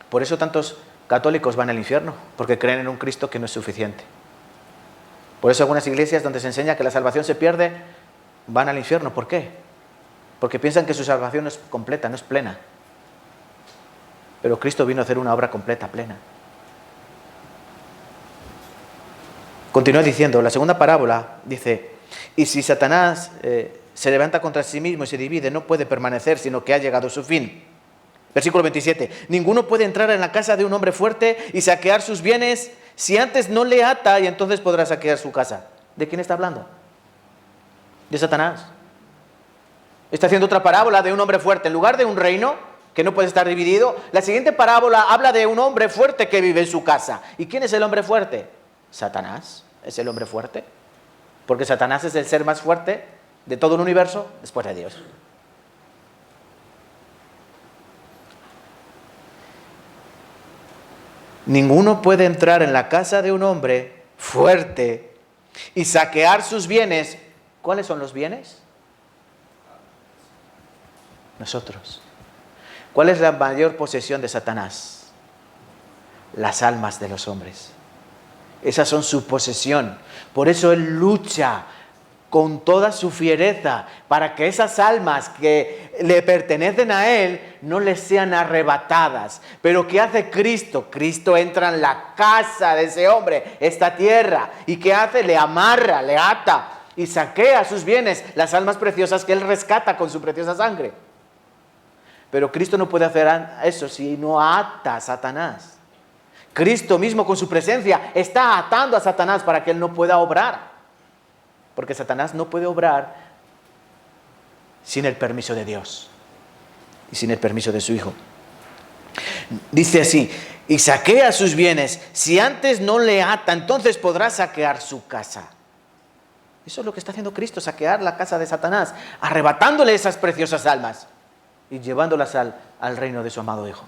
Por eso tantos católicos van al infierno, porque creen en un Cristo que no es suficiente. Por eso algunas iglesias donde se enseña que la salvación se pierde, van al infierno. ¿Por qué? Porque piensan que su salvación no es completa, no es plena. Pero Cristo vino a hacer una obra completa, plena. Continúa diciendo, la segunda parábola dice, y si Satanás se levanta contra sí mismo y se divide, no puede permanecer, sino que ha llegado su fin. Versículo 27, ninguno puede entrar en la casa de un hombre fuerte y saquear sus bienes si antes no le ata y entonces podrá saquear su casa. ¿De quién está hablando? De Satanás. Está haciendo otra parábola de un hombre fuerte. En lugar de un reino que no puede estar dividido, la siguiente parábola habla de un hombre fuerte que vive en su casa. ¿Y quién es el hombre fuerte? Satanás es el hombre fuerte. Porque Satanás es el ser más fuerte de todo el universo después de Dios. Ninguno puede entrar en la casa de un hombre fuerte y saquear sus bienes. ¿Cuáles son los bienes? Nosotros. ¿Cuál es la mayor posesión de Satanás? Las almas de los hombres. Esas son su posesión. Por eso él lucha con toda su fiereza para que esas almas que le pertenecen a él no les sean arrebatadas. Pero ¿qué hace Cristo? Cristo entra en la casa de ese hombre, esta tierra, y ¿qué hace? Le amarra, le ata y saquea sus bienes, las almas preciosas que él rescata con su preciosa sangre. Pero Cristo no puede hacer eso si no ata a Satanás. Cristo mismo con su presencia está atando a Satanás para que él no pueda obrar. Porque Satanás no puede obrar sin el permiso de Dios. y sin el permiso de su hijo. Dice así, y saquea sus bienes. Si antes no le ata, entonces podrá saquear su casa. Eso es lo que está haciendo Cristo, saquear la casa de Satanás, arrebatándole esas preciosas almas y llevándolas al reino de su amado Hijo.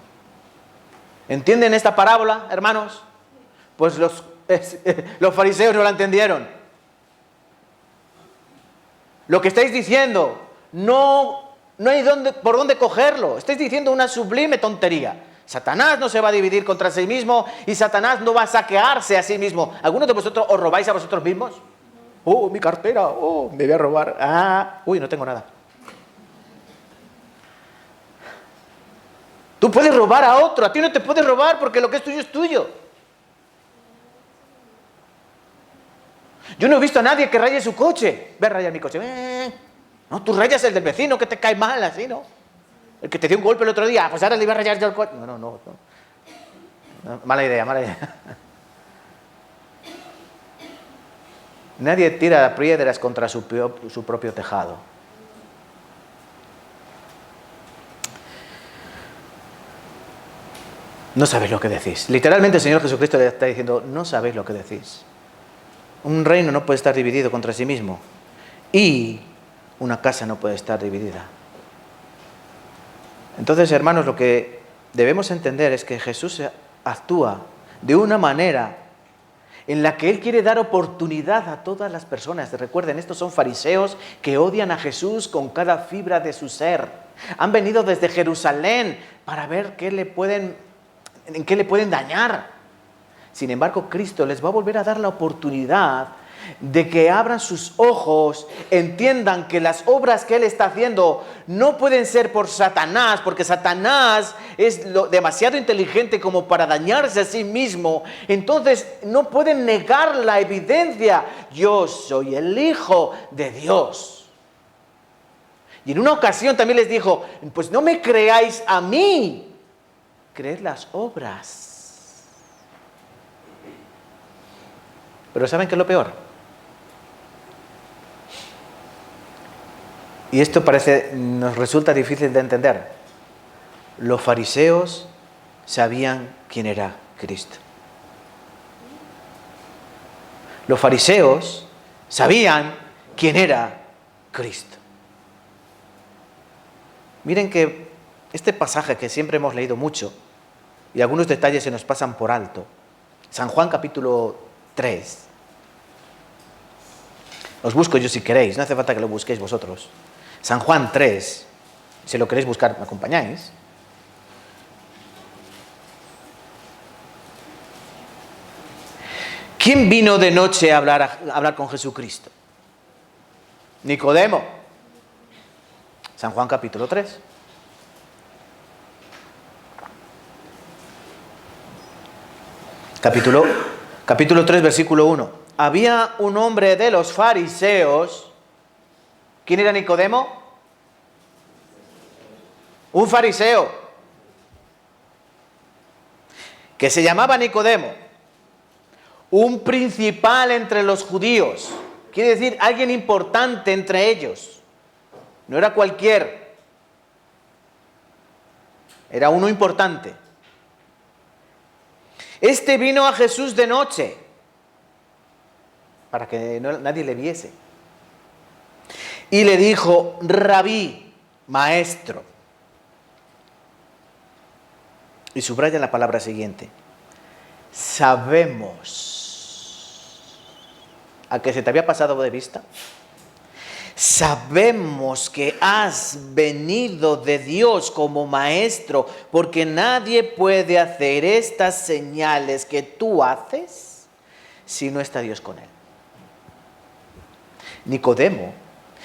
¿Entienden esta parábola, hermanos? Pues los fariseos no la entendieron. Lo que estáis diciendo, no hay por dónde cogerlo. Estáis diciendo una sublime tontería. Satanás no se va a dividir contra sí mismo y Satanás no va a saquearse a sí mismo. ¿Algunos de vosotros os robáis a vosotros mismos? Oh, mi cartera, oh, me voy a robar. Ah, uy, no tengo nada. Tú puedes robar a otro, a ti no te puedes robar porque lo que es tuyo es tuyo. Yo no he visto a nadie que raye su coche. Ve a rayar mi coche. No, tú rayas el del vecino que te cae mal, así, ¿no? El que te dio un golpe el otro día, pues ahora le iba a rayar yo el coche. No. Mala idea. Nadie tira piedras contra su propio tejado. No sabéis lo que decís. Literalmente el Señor Jesucristo le está diciendo, no sabéis lo que decís. Un reino no puede estar dividido contra sí mismo. Y una casa no puede estar dividida. Entonces, hermanos, lo que debemos entender es que Jesús actúa de una manera en la que Él quiere dar oportunidad a todas las personas. Recuerden, estos son fariseos que odian a Jesús con cada fibra de su ser. Han venido desde Jerusalén para ver en qué le pueden dañar. Sin embargo, Cristo les va a volver a dar la oportunidad de que abran sus ojos, entiendan que las obras que Él está haciendo no pueden ser por Satanás, porque Satanás es demasiado inteligente como para dañarse a sí mismo. Entonces no pueden negar la evidencia. Yo soy el Hijo de Dios. Y en una ocasión también les dijo, pues no me creáis a mí, creed las obras. Pero ¿saben qué es lo peor? Y esto nos resulta difícil de entender. Los fariseos sabían quién era Cristo. Los fariseos sabían quién era Cristo. Miren que este pasaje que siempre hemos leído mucho, y algunos detalles se nos pasan por alto. San Juan capítulo 3. Os busco yo si queréis, no hace falta que lo busquéis vosotros. San Juan 3, si lo queréis buscar, ¿me acompañáis? ¿Quién vino de noche a hablar con Jesucristo? Nicodemo. San Juan capítulo 3. Capítulo 3, versículo 1. Había un hombre de los fariseos. ¿Quién era Nicodemo? Un fariseo que se llamaba Nicodemo, un principal entre los judíos, quiere decir alguien importante entre ellos, no era cualquier, era uno importante. Este vino a Jesús de noche para que nadie le viese. Y le dijo, Rabí, maestro. Y subraya la palabra siguiente. Sabemos. ¿A que se te había pasado de vista? Sabemos que has venido de Dios como maestro, porque nadie puede hacer estas señales que tú haces si no está Dios con él. Nicodemo,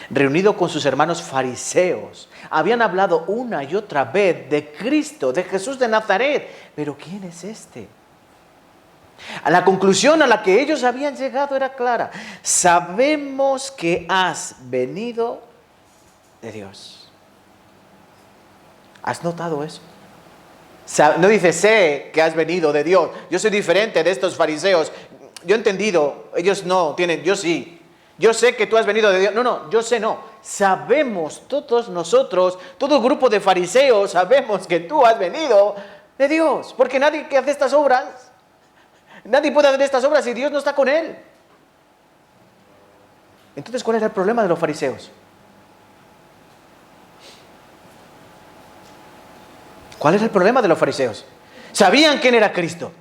reunido con sus hermanos fariseos, habían hablado una y otra vez de Cristo, de Jesús de Nazaret. Pero ¿quién es este? A la conclusión a la que ellos habían llegado era clara. Sabemos que has venido de Dios. ¿Has notado eso? No dice, sé que has venido de Dios. Yo soy diferente de estos fariseos. Yo he entendido, ellos no tienen, yo sí. Yo sé que tú has venido de Dios. No, yo sé no. sabemos todos nosotros, todo grupo de fariseos, sabemos que tú has venido de Dios, porque nadie que hace estas obras, nadie puede hacer estas obras si Dios no está con él. Entonces, ¿cuál era el problema de los fariseos? ¿Cuál era el problema de los fariseos? Sabían quién era Cristo.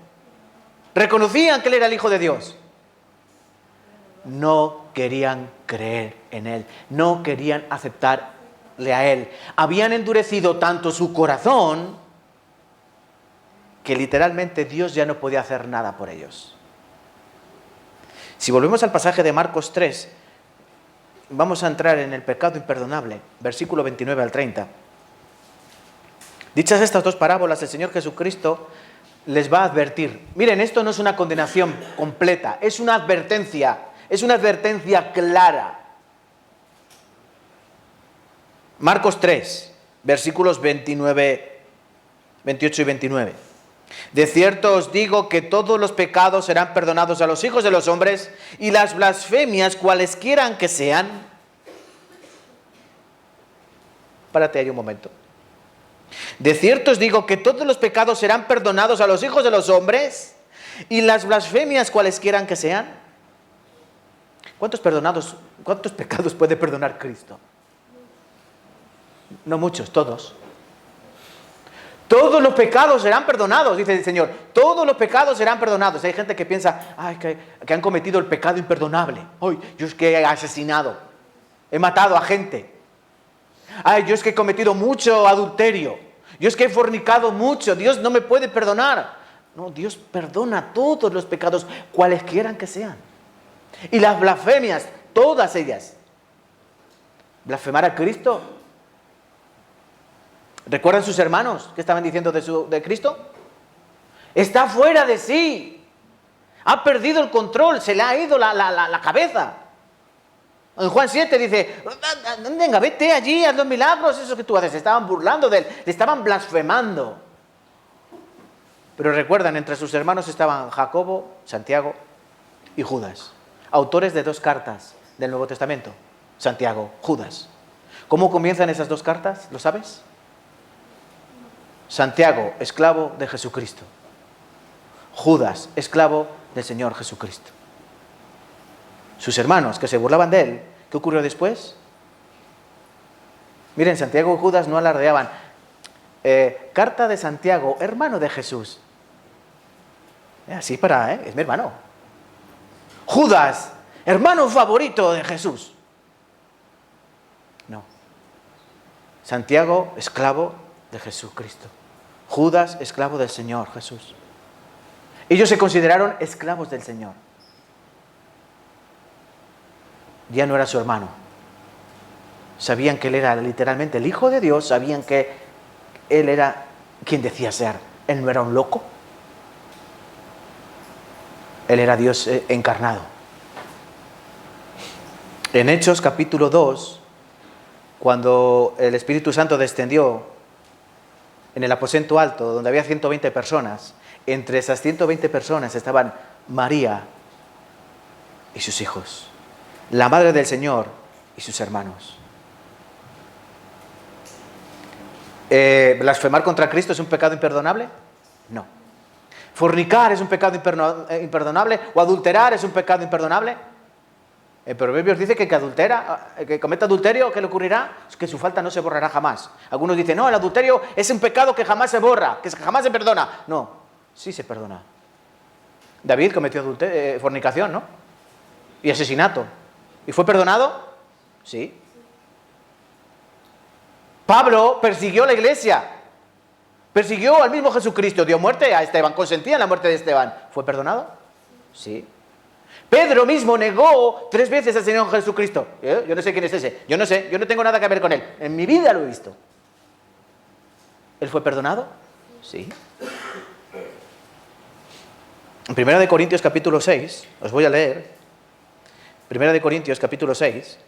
Reconocían que Él era el Hijo de Dios. No querían creer en Él. No querían aceptarle a Él. Habían endurecido tanto su corazón que literalmente Dios ya no podía hacer nada por ellos. Si volvemos al pasaje de Marcos 3, vamos a entrar en el pecado imperdonable, versículo 29 al 30. Dichas estas dos parábolas, el Señor Jesucristo les va a advertir. Miren, esto no es una condenación completa, es una advertencia clara. Marcos 3, versículos 28 y 29. De cierto os digo que todos los pecados serán perdonados a los hijos de los hombres y las blasfemias, cualesquieran que sean. Párate ahí un momento. De cierto os digo que todos los pecados serán perdonados a los hijos de los hombres y las blasfemias, cualesquieran que sean. ¿Cuántos pecados puede perdonar Cristo? No muchos, todos. Todos los pecados serán perdonados, dice el Señor. Todos los pecados serán perdonados. Hay gente que piensa, que han cometido el pecado imperdonable. Ay, yo es que he asesinado, he matado a gente. Ay, yo es que he cometido mucho adulterio. Yo es que he fornicado mucho. Dios no me puede perdonar. No, Dios perdona todos los pecados, cualesquieran que sean. Y las blasfemias, todas ellas. Blasfemar a Cristo. ¿Recuerdan sus hermanos qué estaban diciendo de Cristo? Está fuera de sí. Ha perdido el control, se le ha ido la cabeza. En Juan 7 dice, venga, vete allí, haz los milagros, eso que tú haces. Se estaban burlando de él, le estaban blasfemando. Pero recuerdan, entre sus hermanos estaban Jacobo, Santiago y Judas, autores de 2 cartas del Nuevo Testamento. Santiago, Judas. ¿Cómo comienzan esas 2 cartas? ¿Lo sabes? Santiago, esclavo de Jesucristo. Judas, esclavo del Señor Jesucristo. Sus hermanos, que se burlaban de él, ¿qué ocurrió después? Miren, Santiago y Judas no alardeaban. Carta de Santiago, hermano de Jesús. Así es mi hermano. Judas, hermano favorito de Jesús. No. Santiago, esclavo de Jesucristo. Judas, esclavo del Señor Jesús. Ellos se consideraron esclavos del Señor. Ya no era su hermano. Sabían que él era literalmente el Hijo de Dios, sabían que él era quien decía ser. Él no era un loco. Él era Dios encarnado. En Hechos capítulo 2, cuando el Espíritu Santo descendió en el aposento alto, donde había 120 personas, entre esas 120 personas estaban María y sus hijos, la madre del Señor y sus hermanos. ¿Blasfemar contra Cristo es un pecado imperdonable? No. ¿Fornicar es un pecado imperdonable? ¿O adulterar es un pecado imperdonable? El Proverbios dice que que cometa adulterio, ¿qué le ocurrirá? Es que su falta no se borrará jamás. Algunos dicen, no, el adulterio es un pecado que jamás se borra, que jamás se perdona. No, sí se perdona. David cometió fornicación, ¿no? Y asesinato. ¿Y fue perdonado? Sí. Pablo persiguió a la iglesia. Persiguió al mismo Jesucristo. Dio muerte a Esteban. Consentía en la muerte de Esteban. ¿Fue perdonado? Sí. Pedro mismo negó 3 veces al Señor Jesucristo. Yo no sé quién es ese. Yo no sé. Yo no tengo nada que ver con él. En mi vida lo he visto. ¿Él fue perdonado? Sí. En 1 Corintios capítulo 6, os voy a leer. 1 Corintios capítulo 6.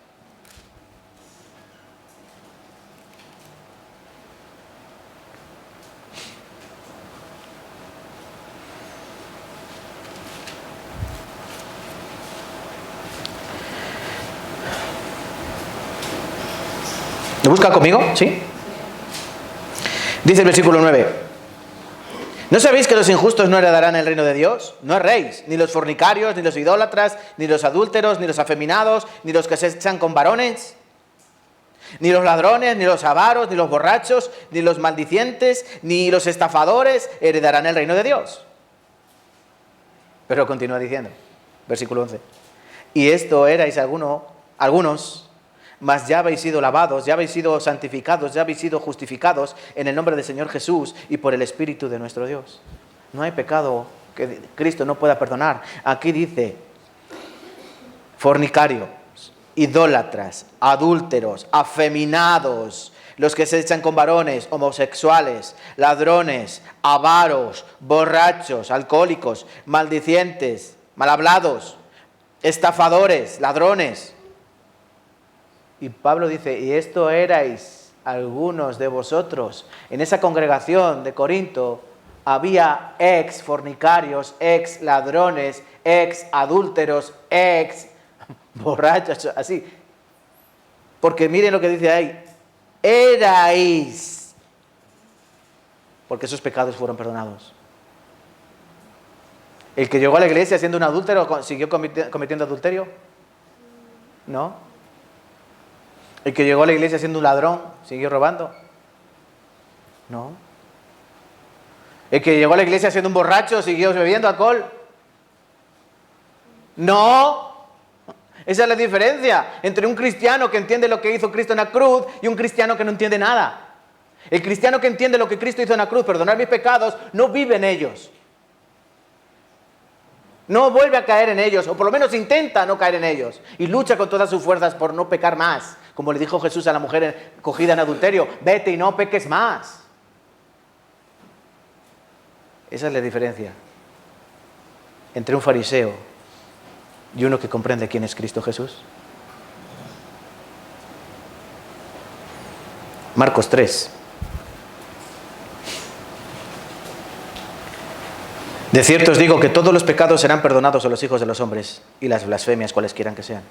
¿Lo busca conmigo? ¿Sí? Dice el versículo 9. ¿No sabéis que los injustos no heredarán el reino de Dios? No erréis, ni los fornicarios, ni los idólatras, ni los adúlteros, ni los afeminados, ni los que se echan con varones, ni los ladrones, ni los avaros, ni los borrachos, ni los maldicientes, ni los estafadores heredarán el reino de Dios. Pero continúa diciendo, versículo 11. Y esto erais algunos, mas ya habéis sido lavados, ya habéis sido santificados, ya habéis sido justificados en el nombre del Señor Jesús y por el Espíritu de nuestro Dios. No hay pecado que Cristo no pueda perdonar. Aquí dice, fornicarios, idólatras, adúlteros, afeminados, los que se echan con varones, homosexuales, ladrones, avaros, borrachos, alcohólicos, maldicientes, mal hablados, estafadores, ladrones. Y Pablo dice, y esto erais algunos de vosotros. En esa congregación de Corinto había ex fornicarios, ex ladrones, ex adúlteros, ex borrachos, así. Porque miren lo que dice ahí, erais, porque esos pecados fueron perdonados. ¿El que llegó a la iglesia siendo un adúltero siguió cometiendo adulterio? No. ¿El que llegó a la iglesia siendo un ladrón siguió robando? No. ¿El que llegó a la iglesia siendo un borracho siguió bebiendo alcohol? No. Esa es la diferencia entre un cristiano que entiende lo que hizo Cristo en la cruz y un cristiano que no entiende nada. El cristiano que entiende lo que Cristo hizo en la cruz, perdonar mis pecados, no vive en ellos. No vuelve a caer en ellos, o por lo menos intenta no caer en ellos. Y lucha con todas sus fuerzas por no pecar más. Como le dijo Jesús a la mujer cogida en adulterio, vete y no peques más. Esa es la diferencia entre un fariseo y uno que comprende quién es Cristo Jesús. Marcos 3. De cierto os digo que todos los pecados serán perdonados a los hijos de los hombres y las blasfemias cuales quieran que sean.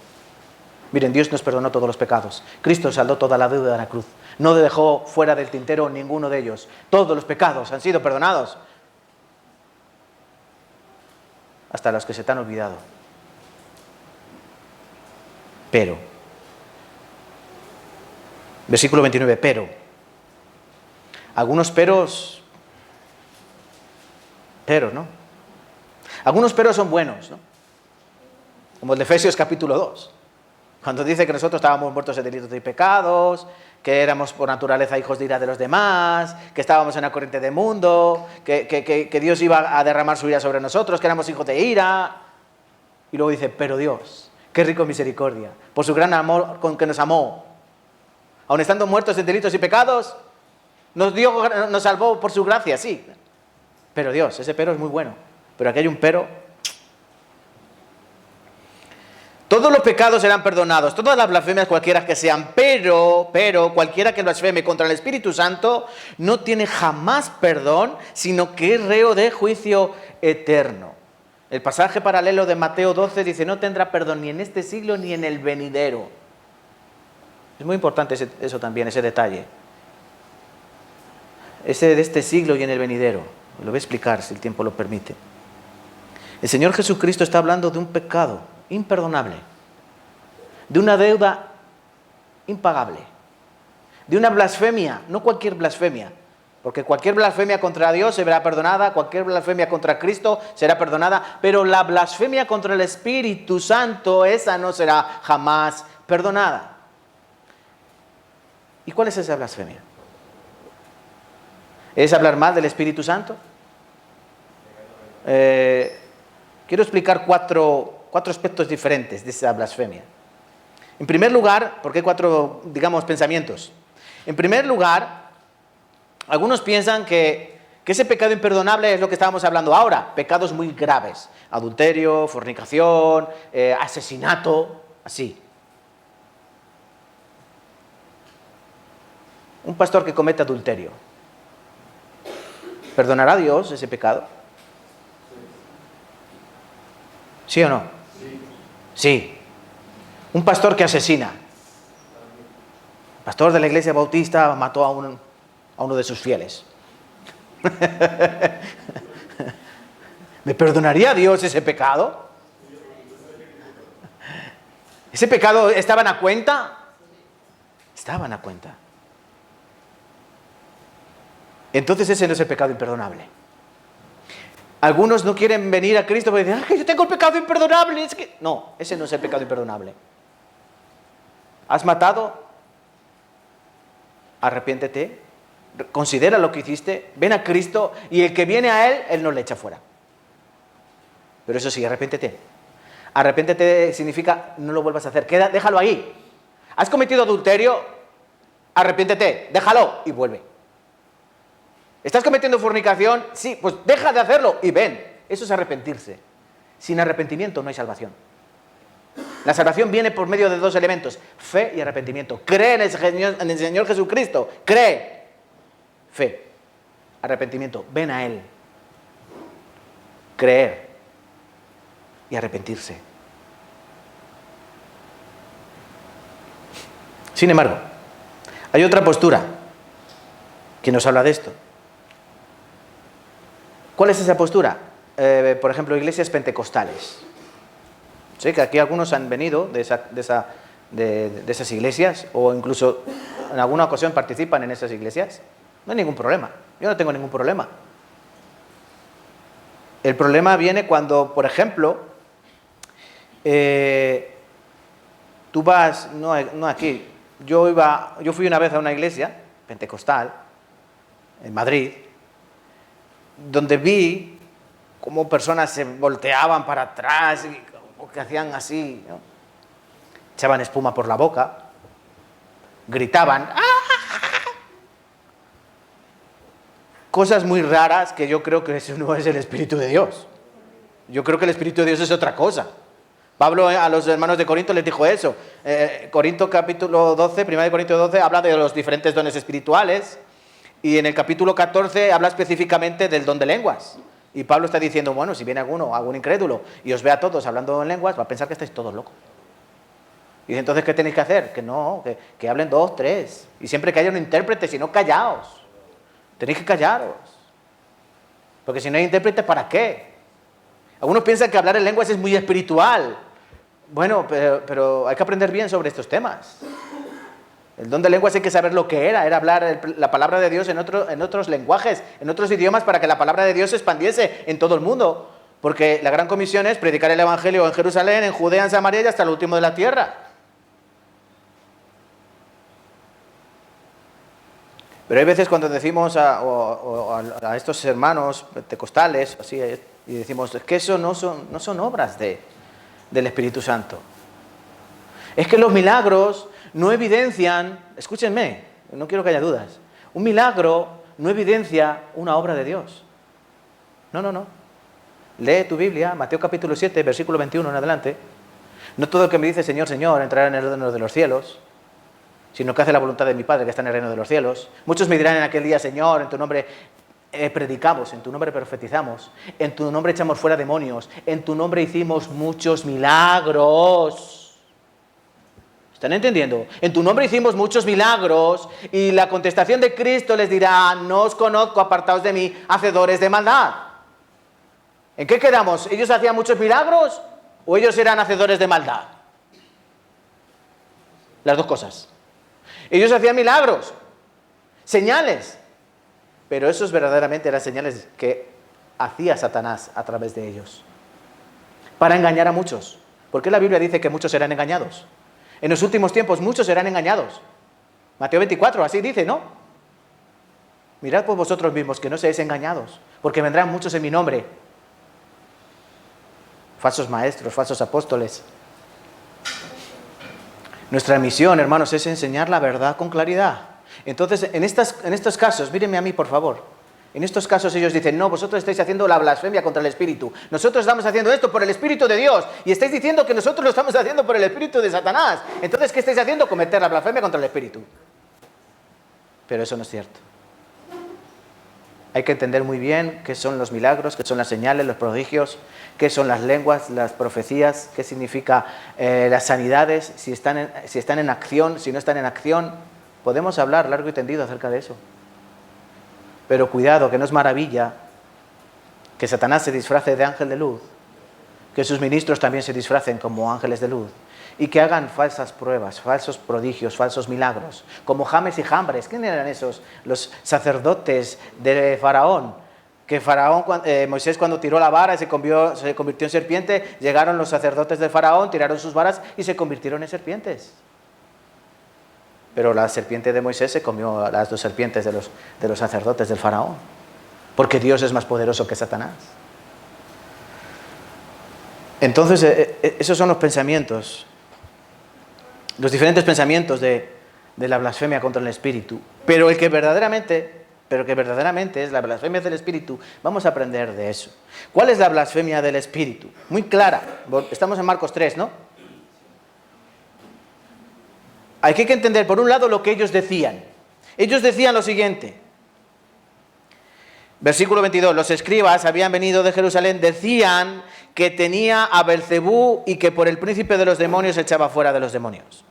Miren, Dios nos perdonó todos los pecados. Cristo saldó toda la deuda de la cruz. No dejó fuera del tintero ninguno de ellos. Todos los pecados han sido perdonados. Hasta los que se te han olvidado. Pero, versículo 29, pero. Algunos peros, ¿no? Algunos peros son buenos, ¿no? Como el de Efesios capítulo 2. Cuando dice que nosotros estábamos muertos en delitos y pecados, que éramos por naturaleza hijos de ira de los demás, que estábamos en la corriente del mundo, que Dios iba a derramar su ira sobre nosotros, que éramos hijos de ira. Y luego dice, pero Dios, qué rico en misericordia, por su gran amor con que nos amó. Aun estando muertos en delitos y pecados, nos salvó por su gracia, sí. Pero Dios, ese pero es muy bueno. Pero aquí hay un pero. Todos los pecados serán perdonados, todas las blasfemias cualquiera que sean, pero cualquiera que blasfeme contra el Espíritu Santo no tiene jamás perdón, sino que es reo de juicio eterno. El pasaje paralelo de Mateo 12 dice, no tendrá perdón ni en este siglo ni en el venidero. Es muy importante eso también, ese detalle. Ese de este siglo y en el venidero. Lo voy a explicar si el tiempo lo permite. El Señor Jesucristo está hablando de un pecado imperdonable, de una deuda impagable, de una blasfemia, no cualquier blasfemia, porque cualquier blasfemia contra Dios se verá perdonada, cualquier blasfemia contra Cristo será perdonada, pero la blasfemia contra el Espíritu Santo, esa no será jamás perdonada. ¿Y cuál es esa blasfemia? ¿Es hablar mal del Espíritu Santo? Quiero explicar cuatro aspectos diferentes de esa blasfemia. En primer lugar, porque hay cuatro, pensamientos. En primer lugar, algunos piensan que ese pecado imperdonable es lo que estábamos hablando ahora, pecados muy graves, adulterio, fornicación, asesinato, así. Un pastor que comete adulterio, ¿perdonará a Dios ese pecado? ¿Sí o no? Sí. Un pastor que asesina, pastor de la iglesia bautista mató a uno de sus fieles. ¿Me perdonaría Dios ese pecado? ¿Ese pecado estaban a cuenta? Estaban a cuenta. Entonces ese no es el pecado imperdonable. Algunos no quieren venir a Cristo porque dicen, que yo tengo el pecado imperdonable. Es que... No, ese no es el pecado imperdonable. ¿Has matado? Arrepiéntete, considera lo que hiciste, ven a Cristo y el que viene a Él no le echa fuera. Pero eso sí, arrepiéntete. Arrepiéntete significa no lo vuelvas a hacer, déjalo ahí. ¿Has cometido adulterio? Arrepiéntete, déjalo y vuelve. ¿Estás cometiendo fornicación? Sí, pues deja de hacerlo y ven. Eso es arrepentirse. Sin arrepentimiento no hay salvación. La salvación viene por medio de dos elementos, fe y arrepentimiento. Cree en el Señor Jesucristo, cree. Fe, arrepentimiento, ven a Él. Creer y arrepentirse. Sin embargo, hay otra postura que nos habla de esto. ¿Cuál es esa postura? Por ejemplo, iglesias pentecostales. Sé que aquí algunos han venido de esas iglesias o incluso en alguna ocasión participan en esas iglesias. No hay ningún problema. Yo no tengo ningún problema. El problema viene cuando, por ejemplo, tú vas, no aquí, yo fui una vez a una iglesia pentecostal en Madrid, donde vi cómo personas se volteaban para atrás y que hacían así, ¿no? Echaban espuma por la boca, gritaban, ¡ah! Cosas muy raras que yo creo que eso no es el Espíritu de Dios. Yo creo que el Espíritu de Dios es otra cosa. Pablo a los hermanos de Corinto les dijo eso. Corinto capítulo 12, 1 Corintios 12, habla de los diferentes dones espirituales y en el capítulo 14 habla específicamente del don de lenguas. Y Pablo está diciendo, bueno, si viene algún incrédulo y os ve a todos hablando en lenguas, va a pensar que estáis todos locos. Y dice, entonces, ¿qué tenéis que hacer? Que hablen 2, 3. Y siempre que haya un intérprete, si no, callaos. Tenéis que callaros. Porque si no hay intérprete, ¿para qué? Algunos piensan que hablar en lenguas es muy espiritual. Bueno, pero hay que aprender bien sobre estos temas. El don de lenguas hay que saber lo que era hablar la palabra de Dios en otros lenguajes, en otros idiomas, para que la palabra de Dios se expandiese en todo el mundo. Porque la gran comisión es predicar el evangelio en Jerusalén, en Judea, en Samaria y hasta el último de la tierra. Pero hay veces cuando decimos a estos hermanos pentecostales, así, y decimos, es que eso no son obras del Espíritu Santo. Es que los milagros no evidencian, escúchenme, no quiero que haya dudas, un milagro no evidencia una obra de Dios. No. Lee tu Biblia, Mateo capítulo 7, versículo 21 en adelante. No todo el que me dice Señor, Señor, entrará en el reino de los cielos, sino que hace la voluntad de mi Padre que está en el reino de los cielos. Muchos me dirán en aquel día, Señor, en tu nombre predicamos, en tu nombre profetizamos, en tu nombre echamos fuera demonios, en tu nombre hicimos muchos milagros. ¿Están entendiendo? En tu nombre hicimos muchos milagros y la contestación de Cristo les dirá, no os conozco, apartaos de mí, hacedores de maldad. ¿En qué quedamos? ¿Ellos hacían muchos milagros o ellos eran hacedores de maldad? Las dos cosas. Ellos hacían milagros, señales, pero esos verdaderamente eran señales que hacía Satanás a través de ellos, para engañar a muchos. ¿Por qué la Biblia dice que muchos serán engañados? En los últimos tiempos muchos serán engañados. Mateo 24, así dice, ¿no? Mirad por vosotros mismos que no seáis engañados, porque vendrán muchos en mi nombre. Falsos maestros, falsos apóstoles. Nuestra misión, hermanos, es enseñar la verdad con claridad. Entonces, en estos casos, mírenme a mí, por favor. En estos casos ellos dicen, no, vosotros estáis haciendo la blasfemia contra el Espíritu. Nosotros estamos haciendo esto por el Espíritu de Dios. Y estáis diciendo que nosotros lo estamos haciendo por el Espíritu de Satanás. Entonces, ¿qué estáis haciendo? Cometer la blasfemia contra el Espíritu. Pero eso no es cierto. Hay que entender muy bien qué son los milagros, qué son las señales, los prodigios, qué son las lenguas, las profecías, qué significa las sanidades, si están en acción, si no están en acción. podemos hablar largo y tendido acerca de eso. Pero cuidado, que no es maravilla que Satanás se disfrace de ángel de luz, que sus ministros también se disfracen como ángeles de luz y que hagan falsas pruebas, falsos prodigios, falsos milagros, como James y Jambres. ¿Quién eran esos? Los sacerdotes de Faraón. Que Moisés cuando tiró la vara y se convirtió en serpiente, llegaron los sacerdotes de Faraón, tiraron sus varas y se convirtieron en serpientes. Pero la serpiente de Moisés se comió a las dos serpientes de los sacerdotes del Faraón, porque Dios es más poderoso que Satanás. Entonces, esos son los pensamientos, los diferentes pensamientos de la blasfemia contra el Espíritu. Pero que verdaderamente es la blasfemia del Espíritu, vamos a aprender de eso. ¿Cuál es la blasfemia del Espíritu? Muy clara. Estamos en Marcos 3, ¿no? Hay que entender, por un lado, lo que ellos decían. Ellos decían lo siguiente. Versículo 22. Los escribas habían venido de Jerusalén, decían que tenía a Belcebú y que por el príncipe de los demonios echaba fuera de los demonios.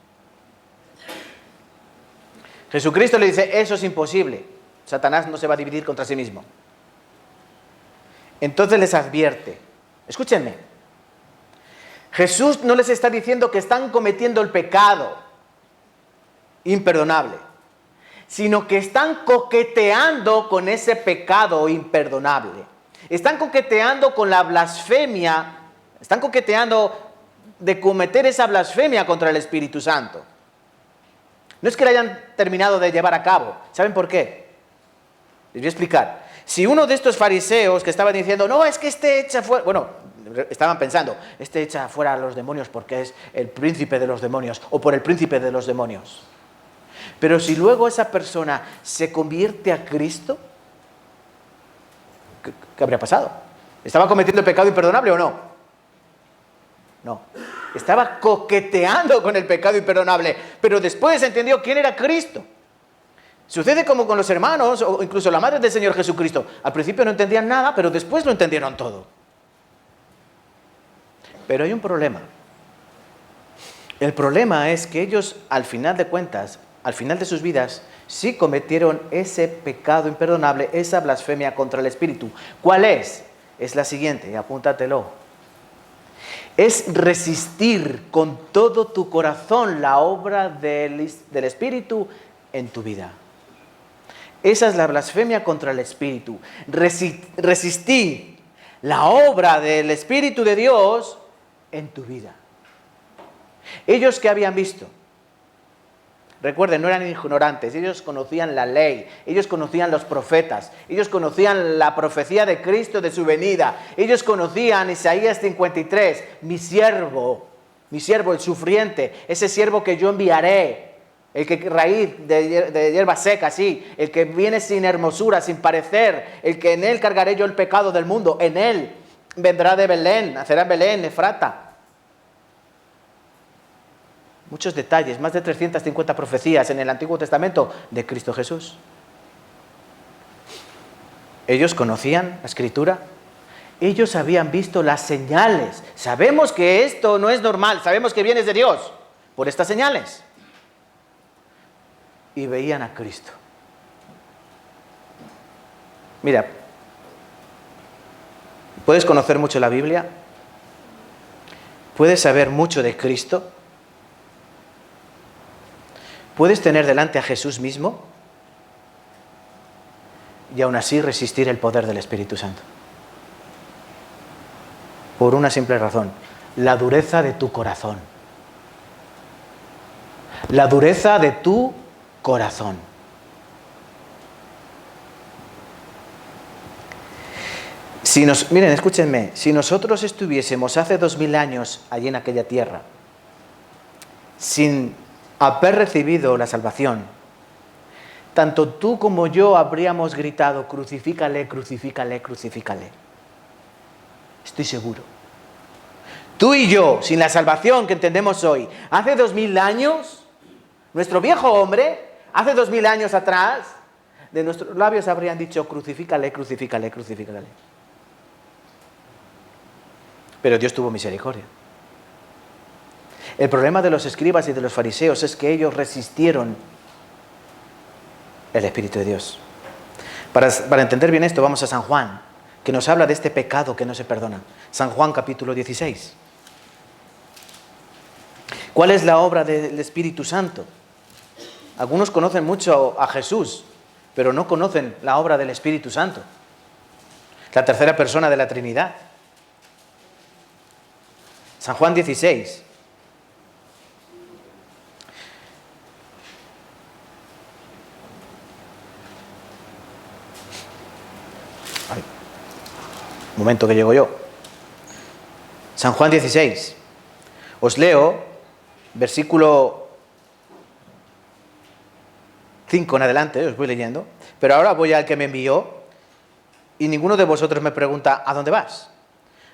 Jesucristo le dice, eso es imposible. Satanás no se va a dividir contra sí mismo. Entonces les advierte. Escúchenme. Jesús no les está diciendo que están cometiendo el pecado imperdonable, sino que están coqueteando con ese pecado imperdonable. Están coqueteando con la blasfemia, están coqueteando de cometer esa blasfemia contra el Espíritu Santo. No es que la hayan terminado de llevar a cabo. ¿Saben por qué? Les voy a explicar. Si uno de estos fariseos que estaban diciendo, no, es que este echa fuera, bueno, estaban pensando, este echa fuera a los demonios porque es el príncipe de los demonios o por el príncipe de los demonios. Pero si luego esa persona se convierte a Cristo, ¿qué habría pasado? ¿Estaba cometiendo el pecado imperdonable o no? No. Estaba coqueteando con el pecado imperdonable, pero después entendió quién era Cristo. Sucede como con los hermanos o incluso la madre del Señor Jesucristo. Al principio no entendían nada, pero después lo entendieron todo. Pero hay un problema. El problema es que ellos, al final de cuentas, al final de sus vidas, sí cometieron ese pecado imperdonable, esa blasfemia contra el Espíritu. ¿Cuál es? Es la siguiente, y apúntatelo. Es resistir con todo tu corazón la obra del Espíritu en tu vida. Esa es la blasfemia contra el Espíritu. Resistir la obra del Espíritu de Dios en tu vida. Ellos que habían visto, recuerden, no eran ignorantes, ellos conocían la ley, ellos conocían los profetas, ellos conocían la profecía de Cristo de su venida, ellos conocían Isaías 53, mi siervo el sufriente, ese siervo que yo enviaré, el que raíz de hierba seca, sí, el que viene sin hermosura, sin parecer, el que en él cargaré yo el pecado del mundo, en él vendrá de Belén, nacerá en Belén, Efrata. Muchos detalles, más de 350 profecías en el Antiguo Testamento de Cristo Jesús. Ellos conocían la Escritura, ellos habían visto las señales. Sabemos que esto no es normal, sabemos que vienes de Dios por estas señales. Y veían a Cristo. Mira, puedes conocer mucho la Biblia, puedes saber mucho de Cristo, puedes tener delante a Jesús mismo y aún así resistir el poder del Espíritu Santo. Por una simple razón, la dureza de tu corazón. La dureza de tu corazón. Miren, escúchenme, si nosotros estuviésemos hace 2000 años allí en aquella tierra, sin haber recibido la salvación, tanto tú como yo habríamos gritado, crucifícale, crucifícale, crucifícale. Estoy seguro. Tú y yo, sin la salvación que entendemos hoy, hace 2000 años, nuestro viejo hombre, hace 2000 años atrás, de nuestros labios habrían dicho, crucifícale, crucifícale, crucifícale. Pero Dios tuvo misericordia. El problema de los escribas y de los fariseos es que ellos resistieron el Espíritu de Dios. Para entender bien esto, vamos a San Juan, que nos habla de este pecado que no se perdona. San Juan capítulo 16. ¿Cuál es la obra del Espíritu Santo? Algunos conocen mucho a Jesús, pero no conocen la obra del Espíritu Santo. La tercera persona de la Trinidad. San Juan 16. Ay, un momento que llego yo. San Juan 16. Os leo versículo 5 en adelante, os voy leyendo. Pero ahora voy al que me envió y ninguno de vosotros me pregunta ¿a dónde vas?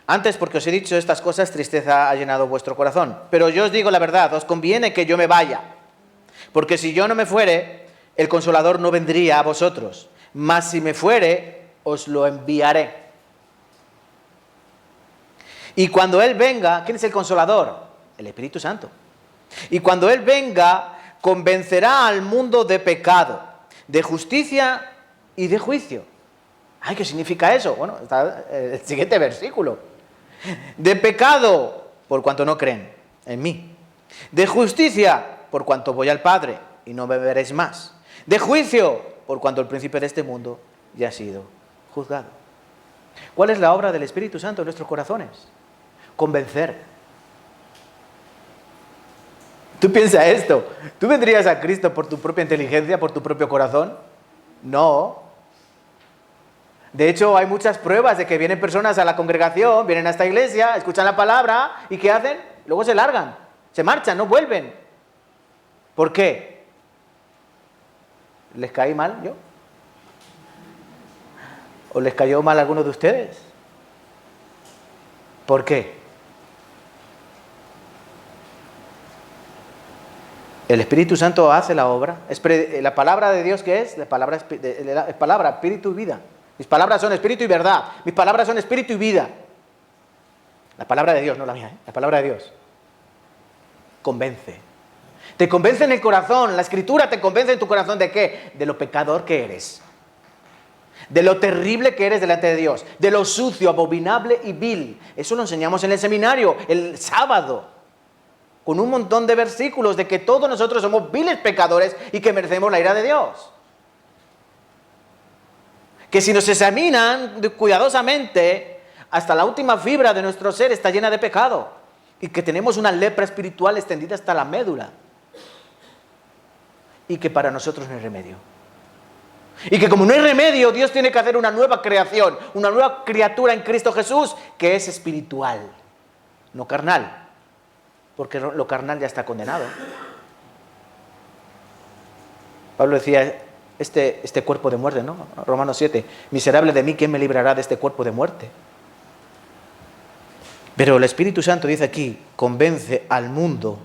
Antes, porque os he dicho estas cosas, tristeza ha llenado vuestro corazón. Pero yo os digo la verdad, os conviene que yo me vaya. Porque si yo no me fuere, el Consolador no vendría a vosotros. Mas si me fuere, os lo enviaré. Y cuando Él venga, ¿quién es el Consolador? El Espíritu Santo. Y cuando Él venga, convencerá al mundo de pecado, de justicia y de juicio. Ay, ¿qué significa eso? Bueno, está el siguiente versículo. De pecado, por cuanto no creen en mí. De justicia, por cuanto voy al Padre y no me veréis más. De juicio, por cuanto el príncipe de este mundo ya ha sido juzgado. ¿Cuál es la obra del Espíritu Santo en nuestros corazones? Convencer. Tú piensa esto. ¿Tú vendrías a Cristo por tu propia inteligencia, por tu propio corazón? No. De hecho, hay muchas pruebas de que vienen personas a la congregación, vienen a esta iglesia, escuchan la palabra y ¿qué hacen? Luego se largan, se marchan, no vuelven. ¿Por qué? ¿Les caí mal yo? ¿O les cayó mal a alguno de ustedes? ¿Por qué? El Espíritu Santo hace la obra. La palabra de Dios, ¿qué es? La palabra, espíritu y vida. Mis palabras son espíritu y verdad. Mis palabras son espíritu y vida. La palabra de Dios, no la mía, ¿eh? La palabra de Dios. Convence. Te convence en el corazón. La Escritura te convence en tu corazón ¿de qué? De lo pecador que eres. De lo terrible que eres delante de Dios. De lo sucio, abominable y vil. Eso lo enseñamos en el seminario el sábado. Con un montón de versículos de que todos nosotros somos viles pecadores y que merecemos la ira de Dios. Que si nos examinan cuidadosamente, hasta la última fibra de nuestro ser está llena de pecado. Y que tenemos una lepra espiritual extendida hasta la médula. Y que para nosotros no hay remedio. Y que como no hay remedio, Dios tiene que hacer una nueva creación, una nueva criatura en Cristo Jesús, que es espiritual, no carnal. Porque lo carnal ya está condenado. Pablo decía, este cuerpo de muerte, ¿no? Romanos 7, miserable de mí, ¿quién me librará de este cuerpo de muerte? Pero el Espíritu Santo dice aquí, convencerá al mundo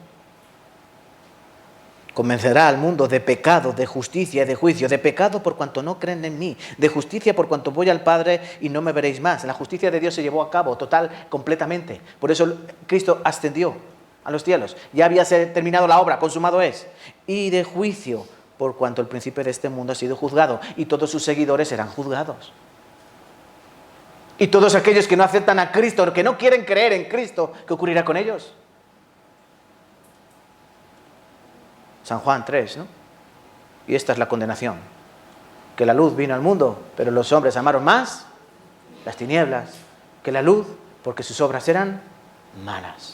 de pecado, de justicia y de juicio. De pecado por cuanto no creen en mí, de justicia por cuanto voy al Padre y no me veréis más. La justicia de Dios se llevó a cabo total, completamente. Por eso Cristo ascendió a los cielos. Ya había terminado la obra, consumado es. Y de juicio por cuanto el príncipe de este mundo ha sido juzgado y todos sus seguidores serán juzgados. Y todos aquellos que no aceptan a Cristo, que no quieren creer en Cristo, ¿qué ocurrirá con ellos? San Juan 3, ¿no? Y esta es la condenación. Que la luz vino al mundo, pero los hombres amaron más las tinieblas que la luz, porque sus obras eran malas.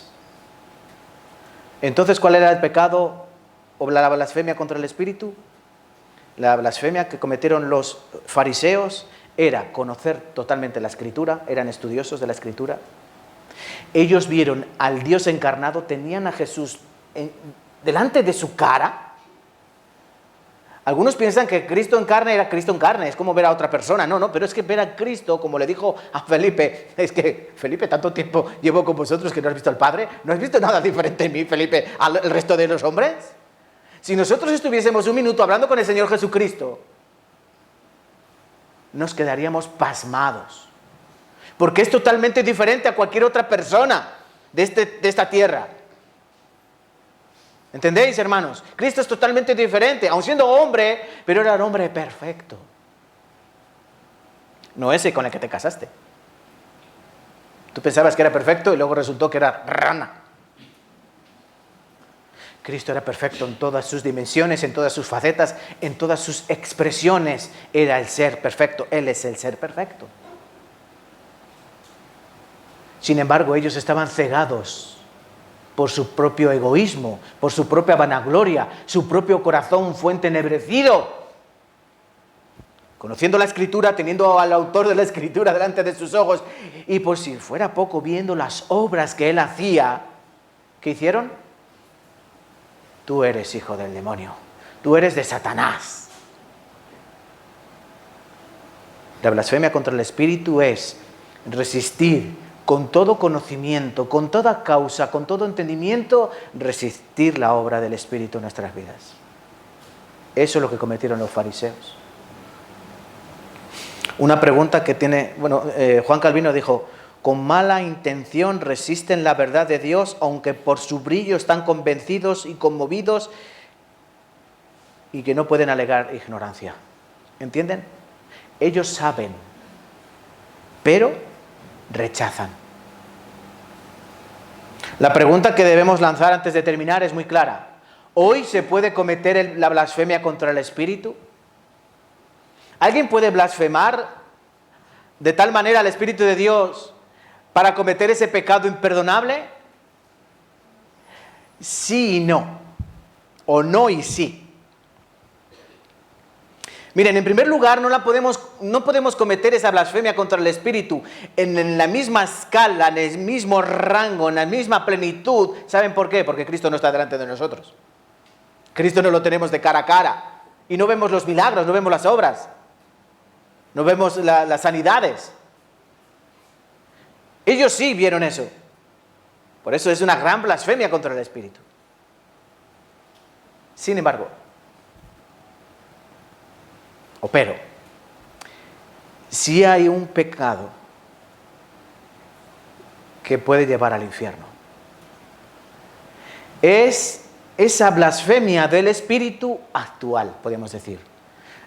Entonces, ¿cuál era el pecado o la blasfemia contra el Espíritu? La blasfemia que cometieron los fariseos era conocer totalmente la Escritura, eran estudiosos de la Escritura. Ellos vieron al Dios encarnado, tenían a Jesús delante de su cara. Algunos piensan que Cristo en carne era Cristo en carne, es como ver a otra persona. No, pero es que ver a Cristo, como le dijo a Felipe, es que, Felipe, tanto tiempo llevo con vosotros que no has visto al Padre, ¿no has visto nada diferente en mí, Felipe, al resto de los hombres? Si nosotros estuviésemos un minuto hablando con el Señor Jesucristo, nos quedaríamos pasmados, porque es totalmente diferente a cualquier otra persona de esta tierra. ¿Entendéis, hermanos? Cristo es totalmente diferente, aun siendo hombre, pero era el hombre perfecto. No ese con el que te casaste. Tú pensabas que era perfecto y luego resultó que era rana. Cristo era perfecto en todas sus dimensiones, en todas sus facetas, en todas sus expresiones. Era el ser perfecto. Él es el ser perfecto. Sin embargo, ellos estaban cegados por su propio egoísmo, por su propia vanagloria, su propio corazón fue entenebrecido. Conociendo la Escritura, teniendo al autor de la Escritura delante de sus ojos, y por si fuera poco, viendo las obras que él hacía, ¿qué hicieron? Tú eres hijo del demonio, tú eres de Satanás. La blasfemia contra el Espíritu es resistir con todo conocimiento, con toda causa, con todo entendimiento, resistir la obra del Espíritu en nuestras vidas. Eso es lo que cometieron los fariseos. Una pregunta que tiene, Juan Calvino dijo, con mala intención resisten la verdad de Dios, aunque por su brillo están convencidos y conmovidos y que no pueden alegar ignorancia. ¿Entienden? Ellos saben, pero rechazan. La pregunta que debemos lanzar antes de terminar es muy clara. ¿Hoy se puede cometer la blasfemia contra el Espíritu? ¿Alguien puede blasfemar de tal manera al Espíritu de Dios para cometer ese pecado imperdonable? Sí y no. O no y sí. Miren, en primer lugar, no podemos cometer esa blasfemia contra el Espíritu en la misma escala, en el mismo rango, en la misma plenitud. ¿Saben por qué? Porque Cristo no está delante de nosotros. Cristo no lo tenemos de cara a cara. Y no vemos los milagros, no vemos las obras. No vemos las sanidades. Ellos sí vieron eso. Por eso es una gran blasfemia contra el Espíritu. Sin embargo, pero, si hay un pecado que puede llevar al infierno, es esa blasfemia del Espíritu actual, podríamos decir.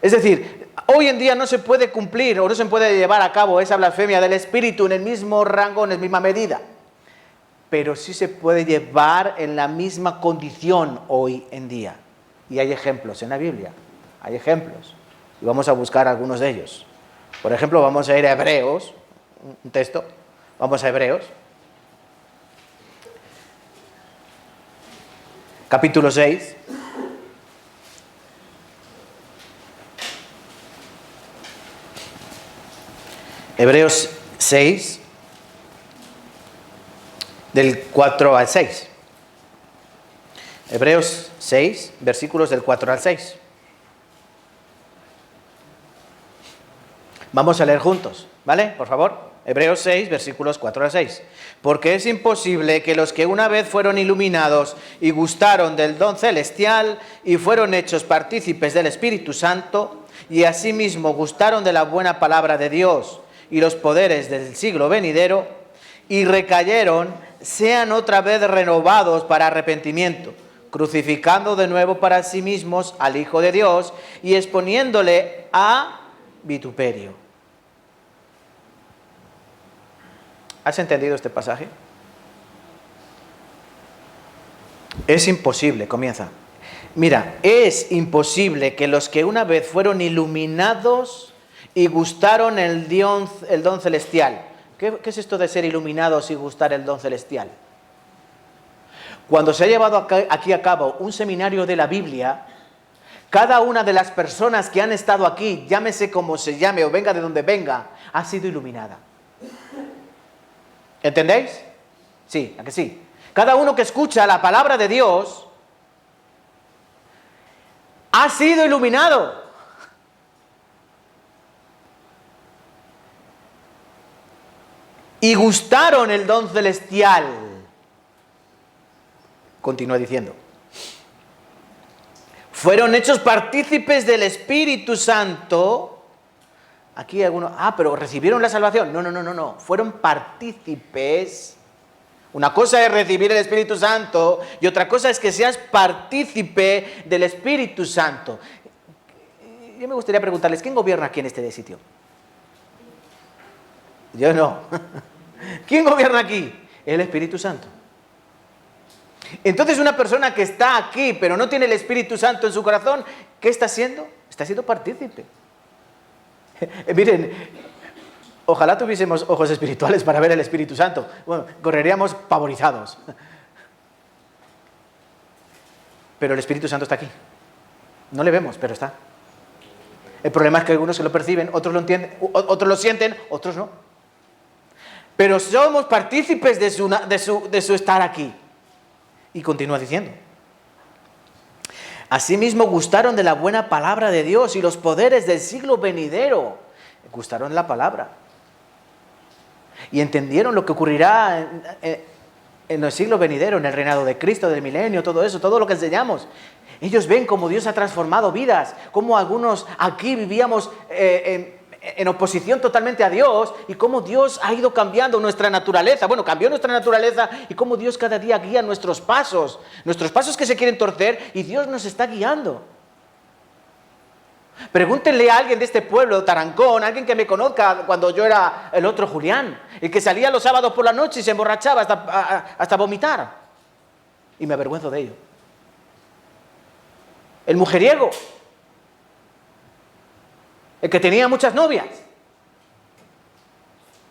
Es decir, hoy en día no se puede cumplir o no se puede llevar a cabo esa blasfemia del Espíritu en el mismo rango, en la misma medida. Pero sí se puede llevar en la misma condición hoy en día. Y hay ejemplos en la Biblia, hay ejemplos. Y vamos a buscar algunos de ellos. Por ejemplo, vamos a ir a Hebreos, un texto. Vamos a Hebreos. Capítulo 6. Hebreos 6, del 4 al 6. Hebreos 6, versículos del 4 al 6. Vamos a leer juntos, ¿vale? Por favor. Hebreos 6, versículos 4 al 6. Porque es imposible que los que una vez fueron iluminados y gustaron del don celestial y fueron hechos partícipes del Espíritu Santo y asimismo gustaron de la buena palabra de Dios y los poderes del siglo venidero y recayeron, sean otra vez renovados para arrepentimiento, crucificando de nuevo para sí mismos al Hijo de Dios y exponiéndole a vituperio. ¿Has entendido este pasaje? Es imposible, comienza. Mira, es imposible que los que una vez fueron iluminados y gustaron el don celestial. ¿Qué es esto de ser iluminados y gustar el don celestial? Cuando se ha llevado aquí a cabo un seminario de la Biblia, cada una de las personas que han estado aquí, llámese como se llame o venga de donde venga, ha sido iluminada. ¿Entendéis? Sí, ¿a que sí? Cada uno que escucha la palabra de Dios ha sido iluminado. Y gustaron el don celestial. Continúa diciendo. Fueron hechos partícipes del Espíritu Santo. Aquí algunos, pero recibieron la salvación. No. Fueron partícipes. Una cosa es recibir el Espíritu Santo y otra cosa es que seas partícipe del Espíritu Santo. Yo me gustaría preguntarles, ¿quién gobierna aquí en este sitio? Yo no. ¿Quién gobierna aquí? El Espíritu Santo. Entonces una persona que está aquí pero no tiene el Espíritu Santo en su corazón, ¿qué está haciendo? Está siendo partícipe. Miren, ojalá tuviésemos ojos espirituales para ver el Espíritu Santo. Bueno, correríamos pavorizados. Pero el Espíritu Santo está aquí. No le vemos, pero está. El problema es que algunos se lo perciben, otros lo entienden, otros lo sienten, otros no. Pero somos partícipes de su estar aquí. Y continúa diciendo. Asimismo gustaron de la buena palabra de Dios y los poderes del siglo venidero. Gustaron la palabra. Y entendieron lo que ocurrirá en el siglo venidero, en el reinado de Cristo, del milenio, todo eso, todo lo que enseñamos. Ellos ven cómo Dios ha transformado vidas, cómo algunos aquí vivíamos en oposición totalmente a Dios y cómo Dios ha ido cambiando nuestra naturaleza. Bueno, cambió nuestra naturaleza y cómo Dios cada día guía nuestros pasos que se quieren torcer y Dios nos está guiando. Pregúntenle a alguien de este pueblo, Tarancón, alguien que me conozca cuando yo era el otro Julián, el que salía los sábados por la noche y se emborrachaba hasta vomitar. Y me avergüenzo de ello. El mujeriego, el que tenía muchas novias,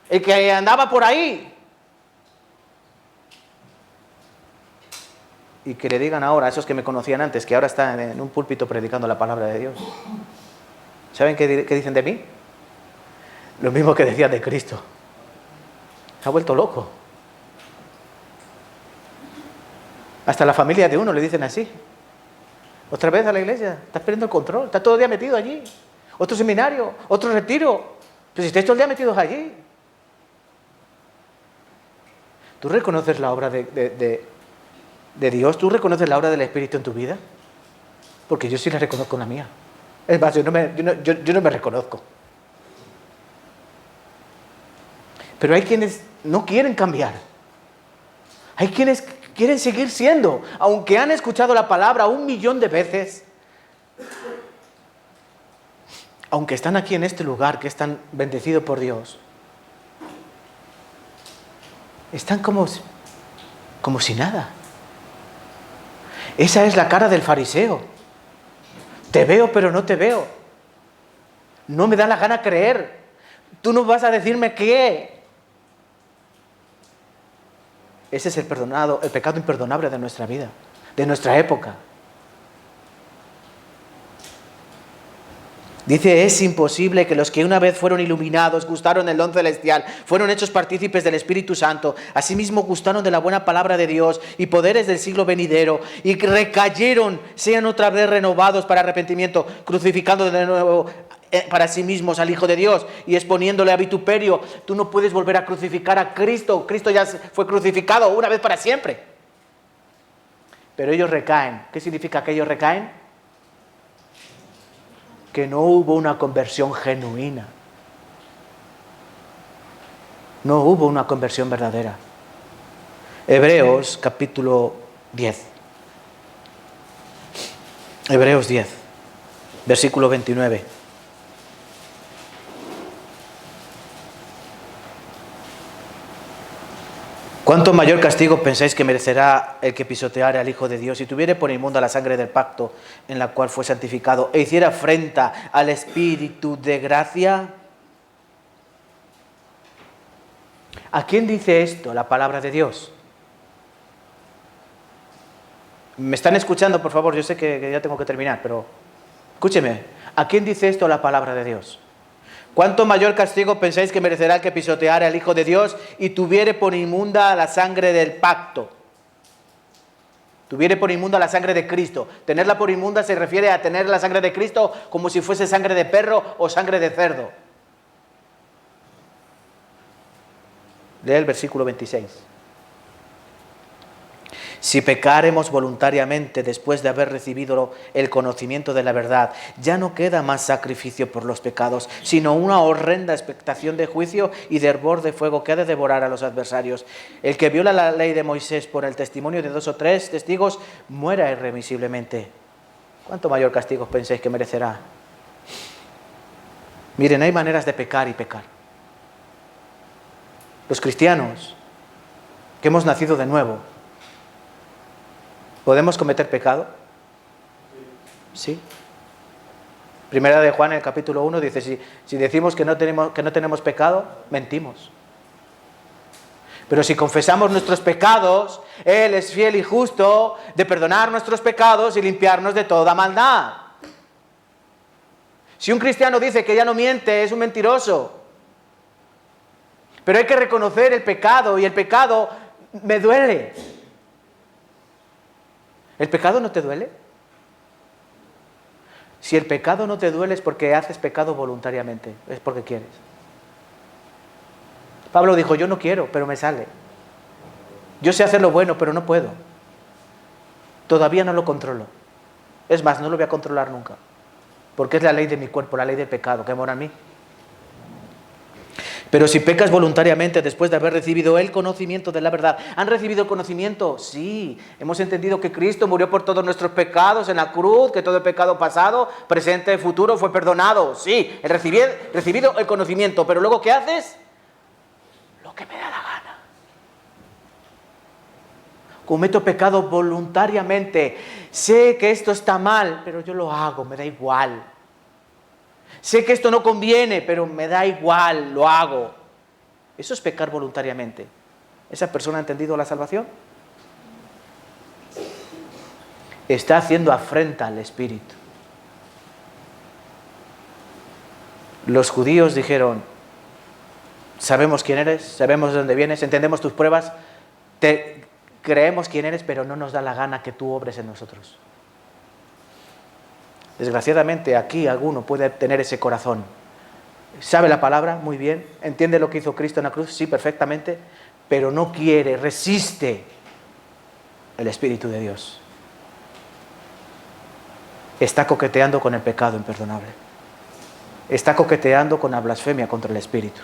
el que andaba por ahí. Y que le digan ahora a esos que me conocían antes, que ahora están en un púlpito predicando la palabra de Dios. ¿Saben qué dicen de mí? Lo mismo que decían de Cristo. Se ha vuelto loco. Hasta la familia de uno le dicen así. Otra vez a la iglesia, estás perdiendo el control, estás todo el día metido allí. Otro seminario, otro retiro. Pero si estáis todo el día metidos allí. ¿Tú reconoces la obra de Dios? ¿Tú reconoces la obra del Espíritu en tu vida? Porque yo sí la reconozco en la mía. Es más, yo no me reconozco. Pero hay quienes no quieren cambiar. Hay quienes quieren seguir siendo, aunque han escuchado la palabra 1.000.000 de veces, aunque están aquí en este lugar que es tan bendecido por Dios, están como si nada. Esa es la cara del fariseo. Te veo pero no te veo. No me da la gana creer. Tú no vas a decirme qué. Ese es el pecado imperdonable de nuestra vida, de nuestra época. Dice, es imposible que los que una vez fueron iluminados, gustaron del don celestial, fueron hechos partícipes del Espíritu Santo, asimismo gustaron de la buena palabra de Dios y poderes del siglo venidero, y recayeron, sean otra vez renovados para arrepentimiento, crucificando de nuevo para sí mismos al Hijo de Dios y exponiéndole a vituperio. Tú no puedes volver a crucificar a Cristo. Cristo ya fue crucificado una vez para siempre. Pero ellos recaen. ¿Qué significa que ellos recaen? Que no hubo una conversión genuina. No hubo una conversión verdadera. Hebreos capítulo 10. Hebreos 10, versículo 29. ¿Cuánto mayor castigo pensáis que merecerá el que pisoteare al Hijo de Dios y tuviere por inmunda la sangre del pacto en la cual fue santificado e hiciera afrenta al Espíritu de gracia? ¿A quién dice esto la palabra de Dios? ¿Me están escuchando, por favor? Yo sé que ya tengo que terminar, pero escúcheme. ¿A quién dice esto la palabra de Dios? ¿Cuánto mayor castigo pensáis que merecerá el que pisoteare al Hijo de Dios y tuviere por inmunda la sangre del pacto? Tuviere por inmunda la sangre de Cristo. Tenerla por inmunda se refiere a tener la sangre de Cristo como si fuese sangre de perro o sangre de cerdo. Lee el versículo 26. Si pecaremos voluntariamente después de haber recibido el conocimiento de la verdad, ya no queda más sacrificio por los pecados, sino una horrenda expectación de juicio y de hervor de fuego que ha de devorar a los adversarios. El que viola la ley de Moisés por el testimonio de 2 o 3 testigos, muera irremisiblemente. ¿Cuánto mayor castigo pensáis que merecerá? Miren, hay maneras de pecar y pecar. Los cristianos, que hemos nacido de nuevo, ¿podemos cometer pecado? Sí. Primera de Juan, en el capítulo 1, dice, si decimos que no tenemos pecado, mentimos. Pero si confesamos nuestros pecados, Él es fiel y justo de perdonar nuestros pecados y limpiarnos de toda maldad. Si un cristiano dice que ya no miente, es un mentiroso. Pero hay que reconocer el pecado, y el pecado me duele. ¿El pecado no te duele? Si el pecado no te duele es porque haces pecado voluntariamente, es porque quieres. Pablo dijo, yo no quiero, pero me sale. Yo sé hacer lo bueno, pero no puedo. Todavía no lo controlo. Es más, no lo voy a controlar nunca. Porque es la ley de mi cuerpo, la ley del pecado que mora en mí. Pero si pecas voluntariamente después de haber recibido el conocimiento de la verdad, ¿han recibido el conocimiento? Sí. Hemos entendido que Cristo murió por todos nuestros pecados en la cruz, que todo el pecado pasado, presente y futuro fue perdonado. Sí, he recibido el conocimiento, pero luego ¿qué haces? Lo que me da la gana. Cometo pecado voluntariamente. Sé que esto está mal, pero yo lo hago, me da igual. Sé que esto no conviene, pero me da igual, lo hago. Eso es pecar voluntariamente. ¿Esa persona ha entendido la salvación? Está haciendo afrenta al Espíritu. Los judíos dijeron, sabemos quién eres, sabemos de dónde vienes, entendemos tus pruebas, te creemos quién eres, pero no nos da la gana que tú obres en nosotros. Desgraciadamente aquí alguno puede tener ese corazón. Sabe la palabra muy bien, entiende lo que hizo Cristo en la cruz, sí, perfectamente, pero no quiere, resiste el Espíritu de Dios. Está coqueteando con el pecado imperdonable. Está coqueteando con la blasfemia contra el Espíritu.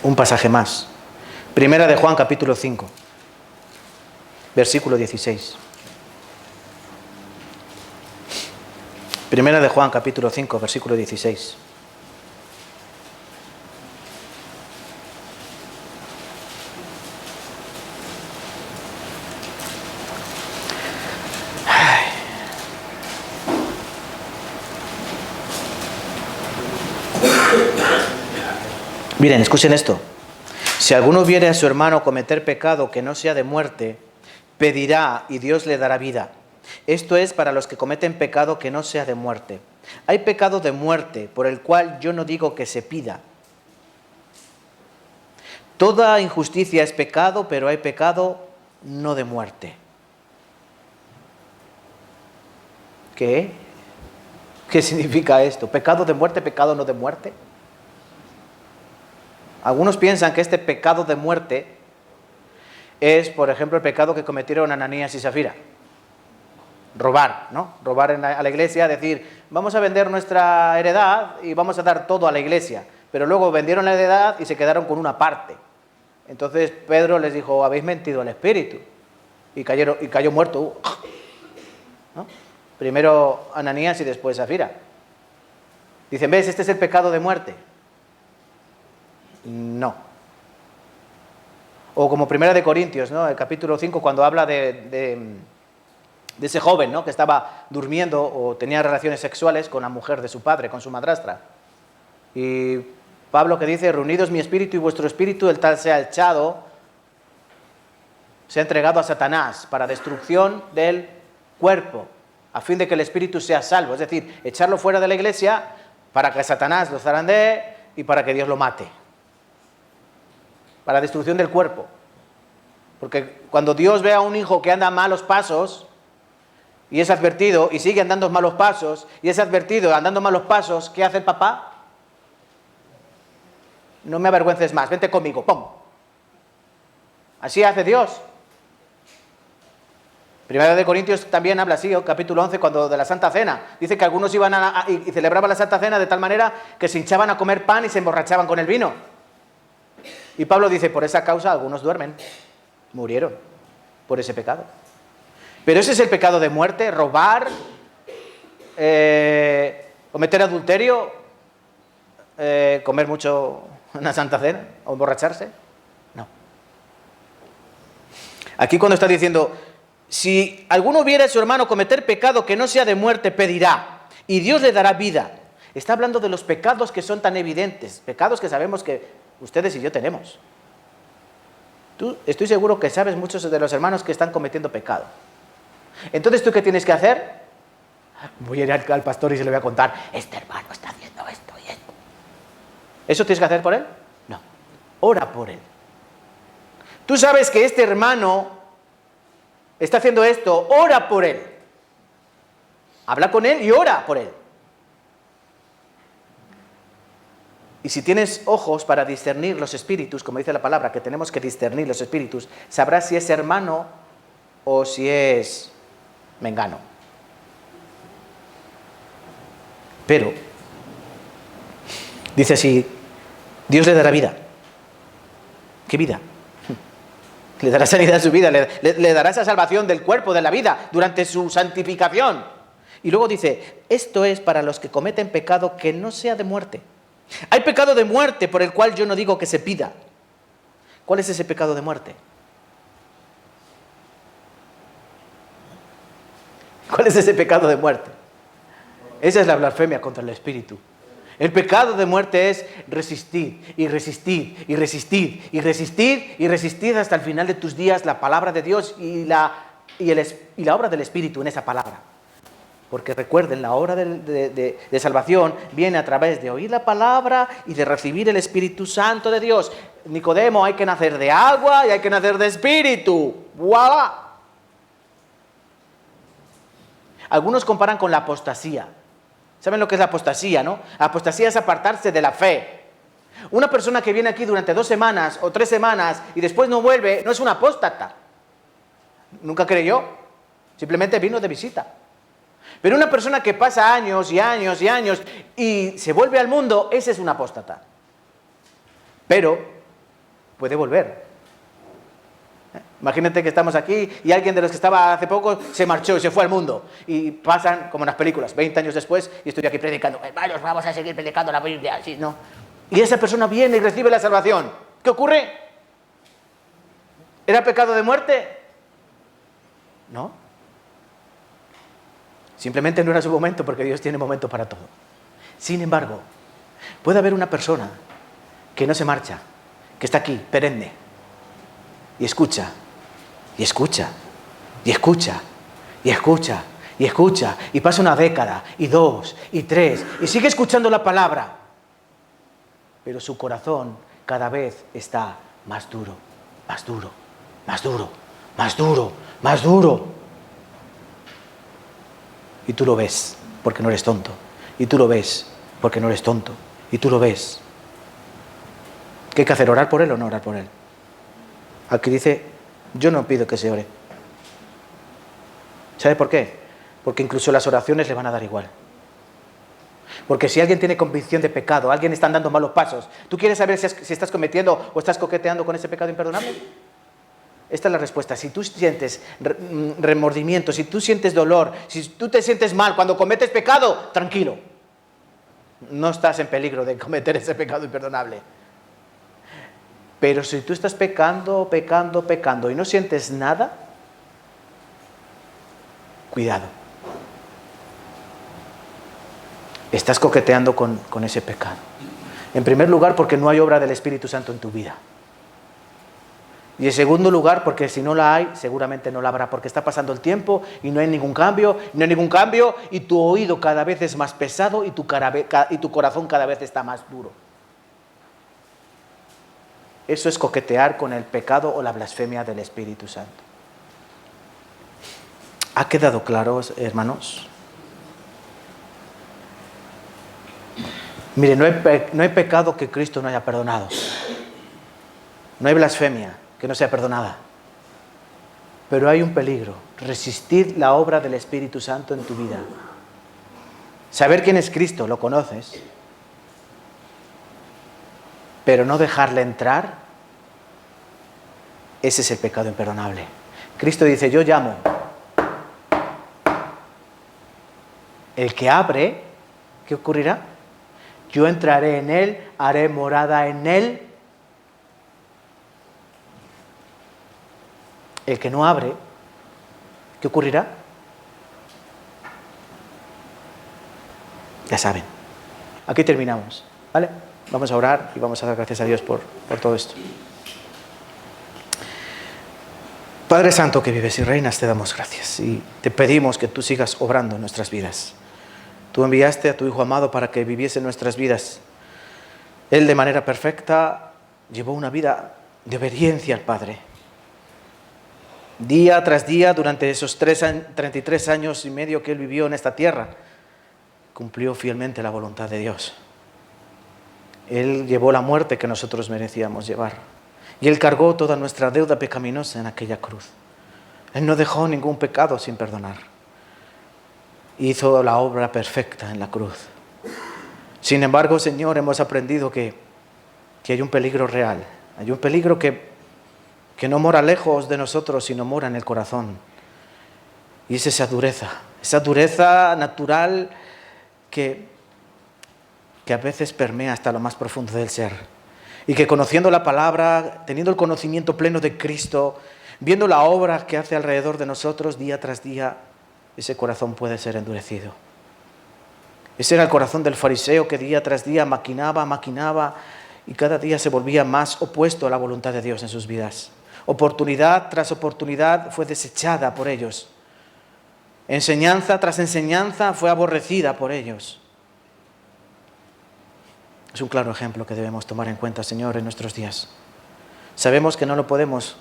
Un pasaje más. Primera de Juan, capítulo 5. Versículo 16. Primera de Juan, capítulo 5, versículo 16. Miren, escuchen esto. Si alguno viere a su hermano cometer pecado que no sea de muerte, pedirá y Dios le dará vida. Esto es para los que cometen pecado que no sea de muerte. Hay pecado de muerte por el cual yo no digo que se pida. Toda injusticia es pecado, pero hay pecado no de muerte. ¿Qué? ¿Qué significa esto? ¿Pecado de muerte, pecado no de muerte? Algunos piensan que este pecado de muerte es, por ejemplo, el pecado que cometieron Ananías y Zafira. Robar, ¿no? Robar a la iglesia, decir, vamos a vender nuestra heredad y vamos a dar todo a la iglesia. Pero luego vendieron la heredad y se quedaron con una parte. Entonces Pedro les dijo, habéis mentido al Espíritu. Y cayó muerto. ¿No? Primero Ananías y después Zafira. Dicen, ¿ves? Este es el pecado de muerte. No. O como Primera de Corintios, ¿no? El capítulo 5, cuando habla de ese joven, ¿no? Que estaba durmiendo o tenía relaciones sexuales con la mujer de su padre, con su madrastra. Y Pablo que dice, reunidos mi espíritu y vuestro espíritu, el tal sea echado, se ha entregado a Satanás para destrucción del cuerpo, a fin de que el espíritu sea salvo. Es decir, echarlo fuera de la iglesia para que Satanás lo zarandee y para que Dios lo mate. Para destrucción del cuerpo. Porque cuando Dios ve a un hijo que anda a malos pasos y es advertido y sigue andando malos pasos y es advertido andando malos pasos, ¿qué hace el papá? No me avergüences más, vente conmigo, ¡pum! Así hace Dios. Primera de Corintios también habla así, capítulo 11, cuando de la Santa Cena. Dice que algunos iban y celebraban la Santa Cena de tal manera que se hinchaban a comer pan y se emborrachaban con el vino. Y Pablo dice, por esa causa algunos duermen, murieron por ese pecado. Pero ese es el pecado de muerte, robar, cometer adulterio, comer mucho en la Santa Cena o emborracharse. No. Aquí cuando está diciendo, si alguno viera a su hermano cometer pecado que no sea de muerte, pedirá, y Dios le dará vida. Está hablando de los pecados que son tan evidentes, pecados que sabemos que ustedes y yo tenemos. Tú, estoy seguro que sabes muchos de los hermanos que están cometiendo pecado. Entonces, ¿tú qué tienes que hacer? Voy a ir al pastor y se le voy a contar, este hermano está haciendo esto y esto. ¿Eso tienes que hacer por él? No. Ora por él. Tú sabes que este hermano está haciendo esto, ora por él. Habla con él y ora por él. Y si tienes ojos para discernir los espíritus, como dice la palabra, que tenemos que discernir los espíritus, sabrás si es hermano o si es mengano. Pero, dice así, Dios le dará vida. ¿Qué vida? Le dará sanidad a su vida, le dará esa salvación del cuerpo, de la vida, durante su santificación. Y luego dice, esto es para los que cometen pecado que no sea de muerte. Hay pecado de muerte por el cual yo no digo que se pida. ¿Cuál es ese pecado de muerte? ¿Cuál es ese pecado de muerte? Esa es la blasfemia contra el Espíritu. El pecado de muerte es resistir y resistir y resistir y resistir y resistir hasta el final de tus días la palabra de Dios y la obra del Espíritu en esa palabra. Porque recuerden, la obra de salvación viene a través de oír la palabra y de recibir el Espíritu Santo de Dios. Nicodemo, hay que nacer de agua y hay que nacer de Espíritu. ¡Voilà! Algunos comparan con la apostasía. ¿Saben lo que es la apostasía, no? La apostasía es apartarse de la fe. Una persona que viene aquí durante 2 semanas o 3 semanas y después no vuelve, no es una apóstata. Nunca creyó, simplemente vino de visita. Pero una persona que pasa años y años y años y se vuelve al mundo, ese es un apóstata. Pero puede volver. Imagínate que estamos aquí y alguien de los que estaba hace poco se marchó y se fue al mundo. Y pasan, como en las películas, 20 años después y estoy aquí predicando. Hermanos, vamos a seguir predicando la Biblia. ¿Sí? ¿No? Y esa persona viene y recibe la salvación. ¿Qué ocurre? ¿Era pecado de muerte? No. Simplemente no era su momento porque Dios tiene momento para todo. Sin embargo, puede haber una persona que no se marcha, que está aquí, perenne, y escucha. Y escucha, y escucha, y escucha, y escucha, y pasa 1 década, y 2, y 3, y sigue escuchando la palabra. Pero su corazón cada vez está más duro, más duro, más duro, más duro, más duro. Y tú lo ves, porque no eres tonto. Y tú lo ves, porque no eres tonto. Y tú lo ves. ¿Qué hay que hacer? ¿Orar por él o no orar por él? Aquí dice, yo no pido que se ore. ¿Sabe por qué? Porque incluso las oraciones le van a dar igual. Porque si alguien tiene convicción de pecado, alguien está dando malos pasos, ¿tú quieres saber si estás cometiendo o estás coqueteando con ese pecado imperdonable? Esta es la respuesta. Si tú sientes remordimiento, si tú sientes dolor, si tú te sientes mal cuando cometes pecado, tranquilo. No estás en peligro de cometer ese pecado imperdonable. Pero si tú estás pecando y no sientes nada, cuidado. Estás coqueteando con ese pecado. En primer lugar, porque no hay obra del Espíritu Santo en tu vida. Y en segundo lugar, porque si no la hay, seguramente no la habrá, porque está pasando el tiempo y no hay ningún cambio, y tu oído cada vez es más pesado y tu corazón cada vez está más duro. Eso es coquetear con el pecado o la blasfemia del Espíritu Santo. ¿Ha quedado claro, hermanos? Mire, no hay pecado que Cristo no haya perdonado. No hay blasfemia que no sea perdonada. Pero hay un peligro: resistir la obra del Espíritu Santo en tu vida. Saber quién es Cristo, lo conoces, pero no dejarle entrar, ese es el pecado imperdonable. Cristo dice: yo llamo. El que abre, ¿qué ocurrirá? Yo entraré en él, haré morada en él. El que no abre, ¿qué ocurrirá? Ya saben. Aquí terminamos, ¿vale? Vamos a orar y vamos a dar gracias a Dios por todo esto. Padre Santo que vives y reinas, te damos gracias y te pedimos que tú sigas obrando en nuestras vidas. Tú enviaste a tu Hijo amado para que viviese en nuestras vidas. Él de manera perfecta llevó una vida de obediencia al Padre. Día tras día, durante esos 33 años y medio que Él vivió en esta tierra, cumplió fielmente la voluntad de Dios. Él llevó la muerte que nosotros merecíamos llevar. Y Él cargó toda nuestra deuda pecaminosa en aquella cruz. Él no dejó ningún pecado sin perdonar. Hizo la obra perfecta en la cruz. Sin embargo, Señor, hemos aprendido que hay un peligro real. Hay un peligro que no mora lejos de nosotros, sino mora en el corazón. Y es esa dureza natural que a veces permea hasta lo más profundo del ser. Y que conociendo la palabra, teniendo el conocimiento pleno de Cristo, viendo la obra que hace alrededor de nosotros día tras día, ese corazón puede ser endurecido. Ese era el corazón del fariseo que día tras día maquinaba y cada día se volvía más opuesto a la voluntad de Dios en sus vidas. Oportunidad tras oportunidad fue desechada por ellos. Enseñanza tras enseñanza fue aborrecida por ellos. Es un claro ejemplo que debemos tomar en cuenta, Señor, en nuestros días. Sabemos que no podemos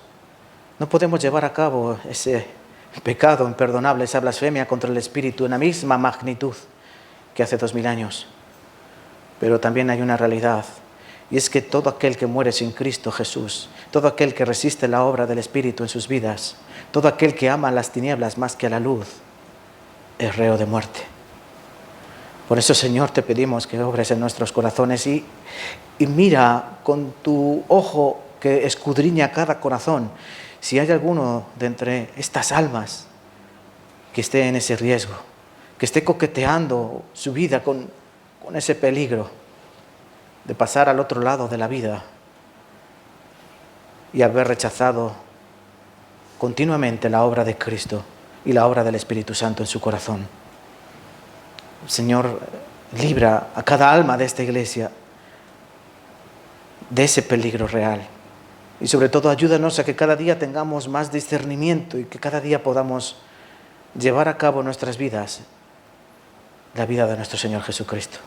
llevar a cabo ese pecado imperdonable, esa blasfemia contra el Espíritu en la misma magnitud que hace 2000 años. Pero también hay una realidad, y es que todo aquel que muere sin Cristo Jesús, todo aquel que resiste la obra del Espíritu en sus vidas, todo aquel que ama las tinieblas más que a la luz, es reo de muerte. Por eso, Señor, te pedimos que obres en nuestros corazones y mira con tu ojo que escudriña cada corazón si hay alguno de entre estas almas que esté en ese riesgo, que esté coqueteando su vida con ese peligro de pasar al otro lado de la vida y haber rechazado continuamente la obra de Cristo y la obra del Espíritu Santo en su corazón. Señor, libra a cada alma de esta iglesia de ese peligro real. Y sobre todo ayúdanos a que cada día tengamos más discernimiento y que cada día podamos llevar a cabo en nuestras vidas la vida de nuestro Señor Jesucristo.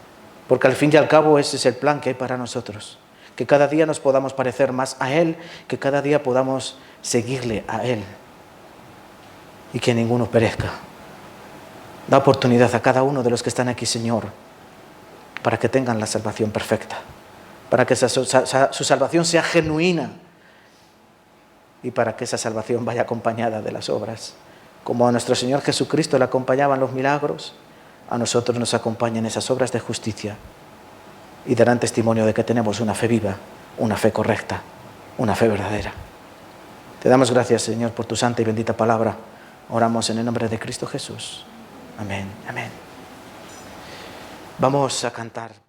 Porque al fin y al cabo ese es el plan que hay para nosotros. Que cada día nos podamos parecer más a Él, que cada día podamos seguirle a Él. Y que ninguno perezca. Da oportunidad a cada uno de los que están aquí, Señor, para que tengan la salvación perfecta. Para que su salvación sea genuina. Y para que esa salvación vaya acompañada de las obras. Como a nuestro Señor Jesucristo le acompañaban los milagros, a nosotros nos acompañan esas obras de justicia y darán testimonio de que tenemos una fe viva, una fe correcta, una fe verdadera. Te damos gracias, Señor, por tu santa y bendita palabra. Oramos en el nombre de Cristo Jesús. Amén, amén. Vamos a cantar.